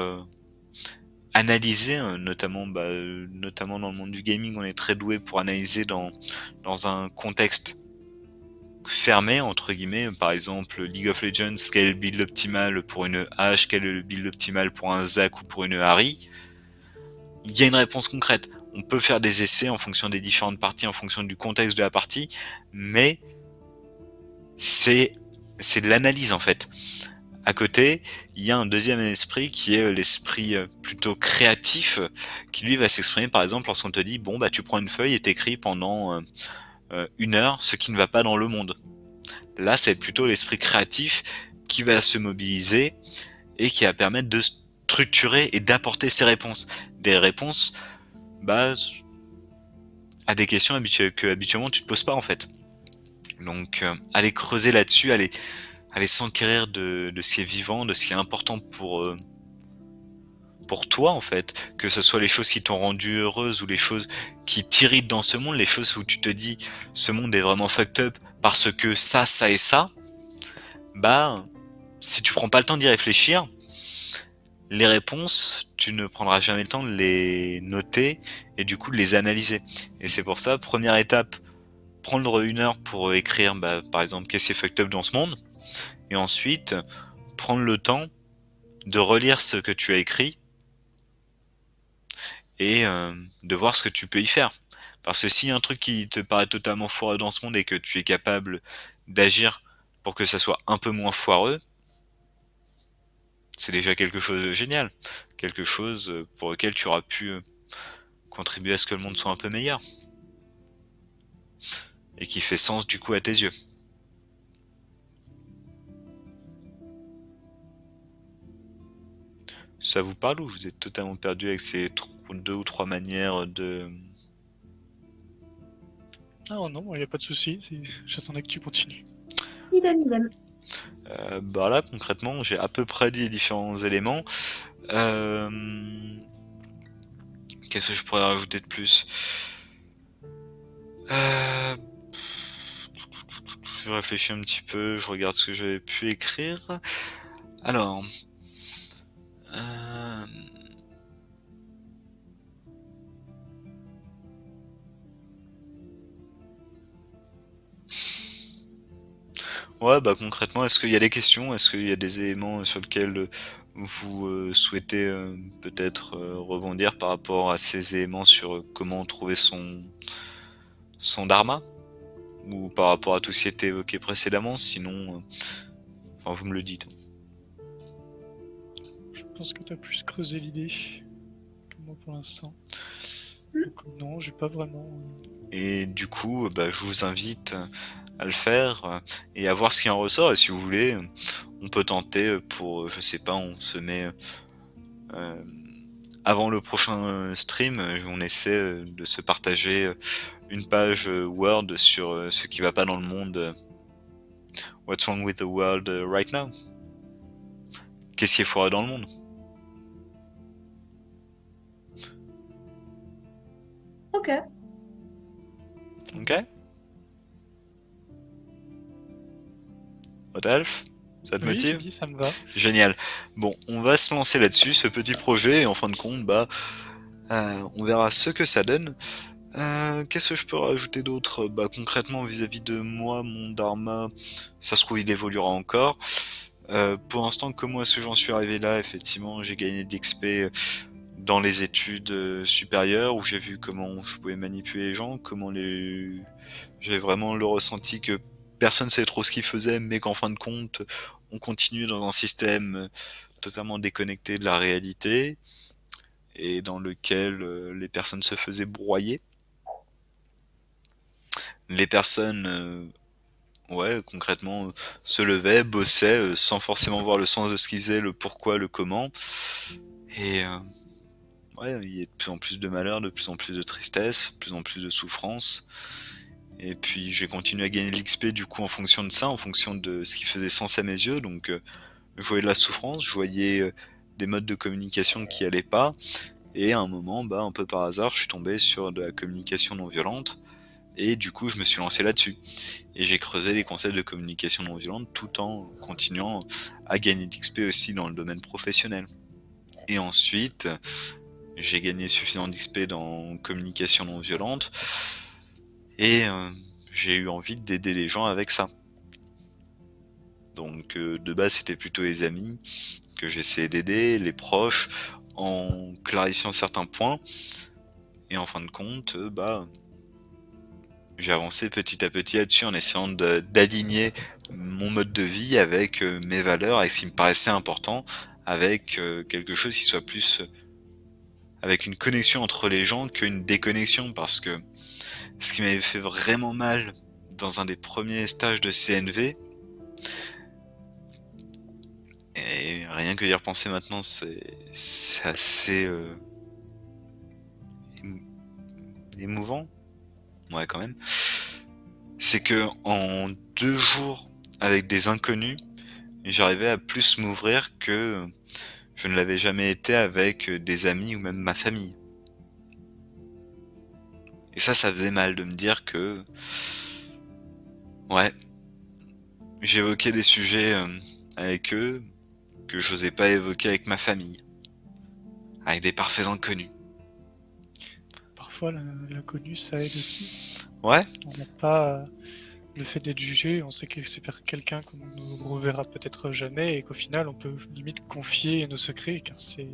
analyser, notamment dans le monde du gaming, on est très doué pour analyser dans un contexte fermé entre guillemets, par exemple League of Legends, quel est le build optimal pour une Ashe, quel est le build optimal pour un Zac ou pour une Ahri. Il y a une réponse concrète. On peut faire des essais en fonction des différentes parties, en fonction du contexte de la partie, mais c'est de l'analyse en fait. À côté, il y a un deuxième esprit qui est l'esprit plutôt créatif, qui lui va s'exprimer par exemple lorsqu'on te dit bon bah tu prends une feuille et t'écris pendant 1 heure ce qui ne va pas dans le monde. Là c'est plutôt l'esprit créatif qui va se mobiliser et qui va permettre de structurer et d'apporter ses réponses. Des réponses bah, à des questions que habituellement tu te poses pas en fait. Donc aller creuser là-dessus, aller s'enquérir de ce qui est vivant, de ce qui est important pour toi en fait, que ce soit les choses qui t'ont rendu heureuse ou les choses qui t'irritent dans ce monde, les choses où tu te dis ce monde est vraiment fucked up parce que ça et ça, bah si tu prends pas le temps d'y réfléchir, les réponses, tu ne prendras jamais le temps de les noter et du coup de les analyser. Et c'est pour ça, première étape, prendre 1 heure pour écrire par exemple qu'est-ce qui est fucked up dans ce monde, et ensuite prendre le temps de relire ce que tu as écrit et de voir ce que tu peux y faire. Parce que s'il y a un truc qui te paraît totalement foireux dans ce monde et que tu es capable d'agir pour que ça soit un peu moins foireux, c'est déjà quelque chose de génial. Quelque chose pour lequel tu auras pu contribuer à ce que le monde soit un peu meilleur. Et qui fait sens du coup à tes yeux. Ça vous parle ou je vous ai totalement perdu avec ces 2 ou 3 manières de... Ah non, il n'y a pas de souci, j'attendais que tu continues. Idem, idem. Bah là concrètement j'ai à peu près dit les différents éléments. Qu'est-ce que je pourrais rajouter de plus? Je réfléchis un petit peu, je regarde ce que j'avais pu écrire. Alors... Ouais, bah concrètement, est-ce qu'il y a des questions? Est-ce qu'il y a des éléments sur lesquels vous souhaitez peut-être rebondir par rapport à ces éléments sur comment trouver son dharma? Ou par rapport à tout ce qui a été évoqué précédemment? Sinon, enfin, vous me le dites. Je pense que tu as plus creusé l'idée que moi pour l'instant. Donc non, j'ai pas vraiment... Et du coup, bah, je vous invite à le faire et à voir ce qui en ressort. Et si vous voulez, on peut tenter pour, je sais pas, on se met avant le prochain stream, on essaie de se partager une page Word sur ce qui va pas dans le monde. What's wrong with the world right now? Qu'est-ce qui est foireux dans le monde? Ok. Ok? Rodolphe? Ça te Oui, j'ai motive? dit, ça me va. Génial. Bon, on va se lancer là-dessus, ce petit projet, et en fin de compte, on verra ce que ça donne. Qu'est-ce que je peux rajouter d'autre? Bah, concrètement, vis-à-vis de moi, mon dharma, ça se trouve, il évoluera encore. Pour l'instant, comment est-ce que j'en suis arrivé là? Effectivement, j'ai gagné de l'XP dans les études supérieures, où j'ai vu comment je pouvais manipuler les gens, j'ai vraiment le ressenti que personne savait trop ce qu'ils faisaient, mais qu'en fin de compte, on continue dans un système totalement déconnecté de la réalité, et dans lequel les personnes se faisaient broyer. Les personnes, ouais, concrètement, se levaient, bossaient, sans forcément voir le sens de ce qu'ils faisaient, le pourquoi, le comment. Et ouais, il y a de plus en plus de malheur, de plus en plus de tristesse, de plus en plus de souffrance. Et puis j'ai continué à gagner de l'XP du coup en fonction de ça, en fonction de ce qui faisait sens à mes yeux. Donc je voyais de la souffrance, je voyais des modes de communication qui allaient pas. Et à un moment, un peu par hasard, je suis tombé sur de la communication non violente. Et du coup, je me suis lancé là-dessus. Et j'ai creusé les concepts de communication non violente tout en continuant à gagner de l'XP aussi dans le domaine professionnel. Et ensuite, j'ai gagné suffisamment d'XP dans communication non violente et j'ai eu envie d'aider les gens avec ça. Donc de base c'était plutôt les amis que j'essayais d'aider, les proches, en clarifiant certains points. Et en fin de compte, j'ai avancé petit à petit là-dessus en essayant d'aligner mon mode de vie avec mes valeurs, avec ce qui me paraissait important, avec quelque chose qui soit plus avec une connexion entre les gens qu'une déconnexion, parce que ce qui m'avait fait vraiment mal dans un des premiers stages de CNV, et rien que d'y repenser maintenant, c'est assez émouvant, ouais quand même, c'est que en 2 jours avec des inconnus, j'arrivais à plus m'ouvrir que je ne l'avais jamais été avec des amis ou même ma famille. Et ça faisait mal de me dire que, ouais, j'évoquais des sujets avec eux que j'osais pas évoquer avec ma famille, avec des parfaits inconnus. Parfois, l'inconnu, ça aide aussi. Ouais, On n'a pas le fait d'être jugé, on sait que c'est quelqu'un qu'on ne reverra peut-être jamais et qu'au final, on peut limite confier nos secrets, car c'est...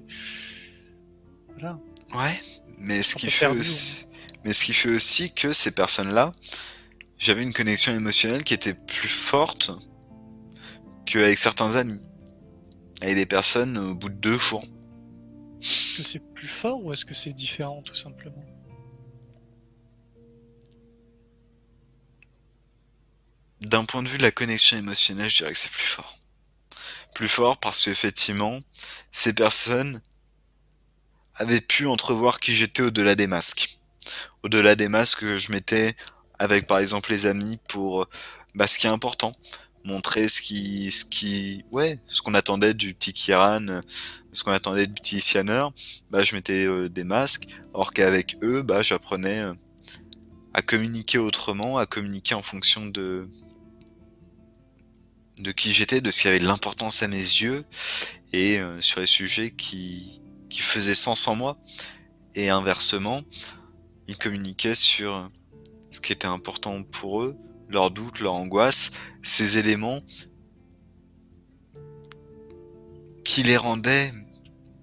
Voilà, ouais, mais un peu perdu. ce qui fait aussi que ces personnes-là, j'avais une connexion émotionnelle qui était plus forte qu'avec certains amis. Avec des personnes au bout de 2 jours. Est-ce que c'est plus fort ou est-ce que c'est différent, tout simplement? D'un point de vue de la connexion émotionnelle, je dirais que c'est plus fort. Plus fort parce qu'effectivement, ces personnes avaient pu entrevoir qui j'étais au-delà des masques. Au-delà des masques que je mettais avec par exemple les amis pour ce qui est important. Montrer ce qu'on attendait du petit Kiran, ce qu'on attendait du petit Isianer, je mettais des masques, or qu'avec eux, j'apprenais à communiquer autrement, à communiquer en fonction de qui j'étais, de ce qui avait de l'importance à mes yeux, et sur les sujets qui faisaient sens en moi. Et inversement, ils communiquaient sur ce qui était important pour eux, leurs doutes, leurs angoisses, ces éléments qui les rendaient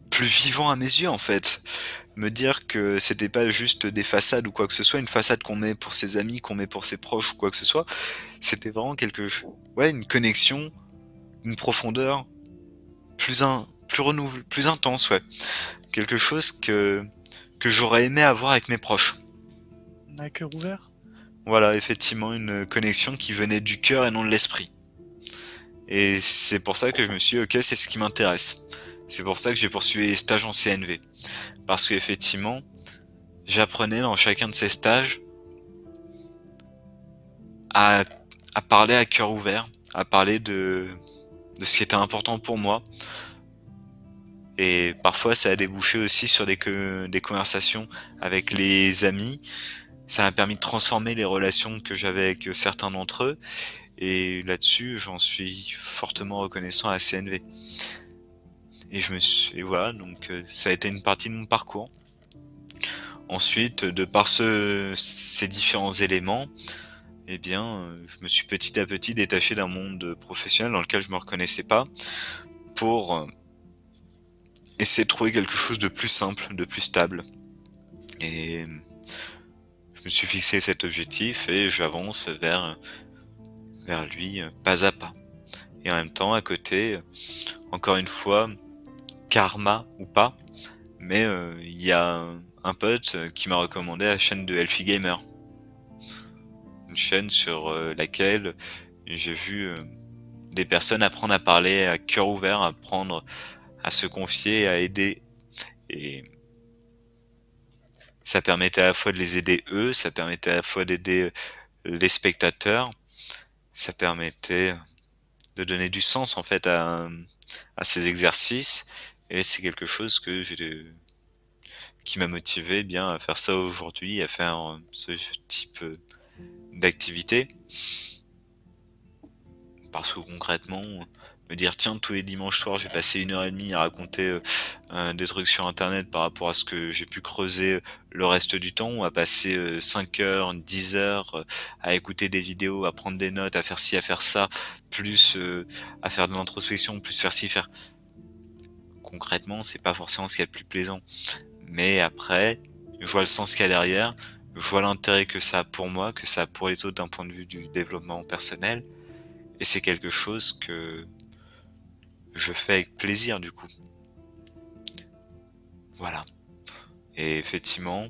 plus vivants à mes yeux en fait. Me dire que c'était pas juste des façades ou quoi que ce soit, une façade qu'on met pour ses amis, qu'on met pour ses proches ou quoi que ce soit, c'était vraiment une connexion, une profondeur plus renouvelée, plus intense, ouais. Quelque chose que j'aurais aimé avoir avec mes proches. Un cœur ouvert? Voilà, effectivement, une connexion qui venait du cœur et non de l'esprit. Et c'est pour ça que je me suis dit, ok, c'est ce qui m'intéresse. C'est pour ça que j'ai poursuivi les stages en CNV. Parce qu'effectivement, j'apprenais dans chacun de ces stages à, à parler à cœur ouvert, à parler de ce qui était important pour moi. Et parfois, ça a débouché aussi sur des conversations avec les amis. Ça m'a permis de transformer les relations que j'avais avec certains d'entre eux. Et là-dessus, j'en suis fortement reconnaissant à CNV. Et voilà, donc ça a été une partie de mon parcours. Ensuite, de par ces différents éléments, eh bien, je me suis petit à petit détaché d'un monde professionnel dans lequel je me reconnaissais pas pour essayer de trouver quelque chose de plus simple, de plus stable. Et je me suis fixé cet objectif et j'avance vers lui pas à pas. Et en même temps, à côté, encore une fois, karma ou pas, mais il y a un pote qui m'a recommandé la chaîne de Elfie Gamer. Une chaîne sur laquelle j'ai vu des personnes apprendre à parler à cœur ouvert, apprendre à se confier, à aider. Et ça permettait à la fois de les aider eux, ça permettait à la fois d'aider les spectateurs, ça permettait de donner du sens en fait à ces exercices. Et c'est quelque chose qui m'a motivé bien à faire ça aujourd'hui, à faire ce type d'activité. Parce que concrètement, me dire tiens tous les dimanches soirs je vais passer 1 heure et demie à raconter des trucs sur internet par rapport à ce que j'ai pu creuser le reste du temps, ou à passer 5 heures, 10 heures à écouter des vidéos, à prendre des notes, à faire ci, à faire ça, plus à faire de l'introspection, plus faire ci, faire... Concrètement, c'est pas forcément ce qu'il y a de plus plaisant. Mais après, je vois le sens qu'il y a derrière, je vois l'intérêt que ça a pour moi, que ça a pour les autres d'un point de vue du développement personnel, et c'est quelque chose que je fais avec plaisir du coup. Voilà. Et effectivement,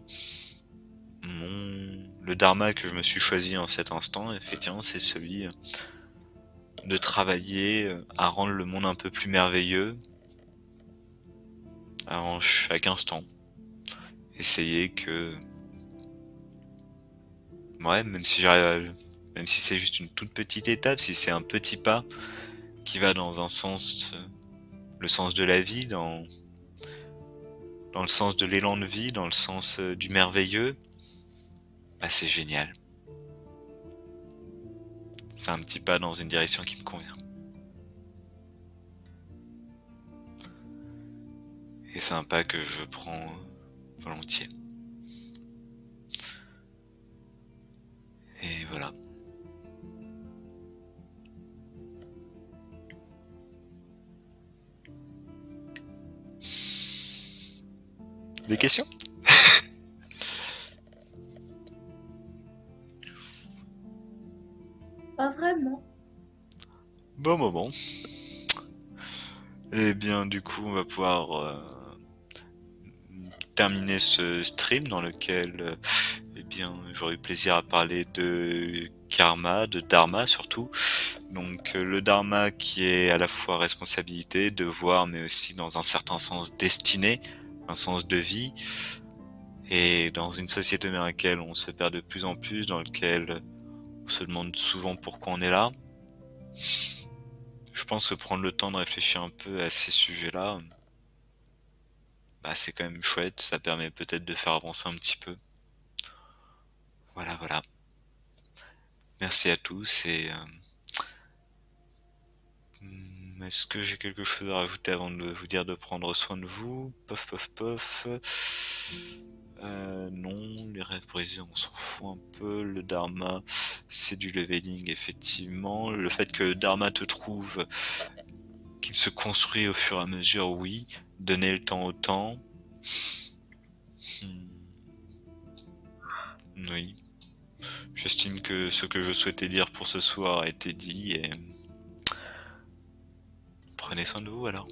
le dharma que je me suis choisi en cet instant, effectivement, c'est celui de travailler à rendre le monde un peu plus merveilleux en chaque instant. Essayer que, ouais, même si c'est juste une toute petite étape, si c'est un petit pas qui va dans un sens, le sens de la vie, dans le sens de l'élan de vie, dans le sens du merveilleux, bah c'est génial. C'est un petit pas dans une direction qui me convient. Et c'est un pas que je prends volontiers. Et voilà. Des questions? Pas vraiment. Bon moment. Eh bien, du coup, on va pouvoir terminer ce stream dans lequel, eh bien, j'aurais eu plaisir à parler de karma, de dharma surtout. Donc, le dharma qui est à la fois responsabilité, devoir, mais aussi dans un certain sens destinée, un sens de vie. Et dans une société dans laquelle on se perd de plus en plus, dans laquelle on se demande souvent pourquoi on est là, je pense que prendre le temps de réfléchir un peu à ces sujets-là, bah c'est quand même chouette, ça permet peut-être de faire avancer un petit peu. Voilà, voilà. Merci à tous et est-ce que j'ai quelque chose à rajouter avant de vous dire de prendre soin de vous? Pof, pof, pof. Non, les rêves brisés, on s'en fout un peu. Le dharma, c'est du leveling, effectivement. Le fait que le dharma te trouve, qu'il se construit au fur et à mesure, oui. Donner le temps au temps. Hmm, oui. J'estime que ce que je souhaitais dire pour ce soir a été dit et prenez soin de vous alors.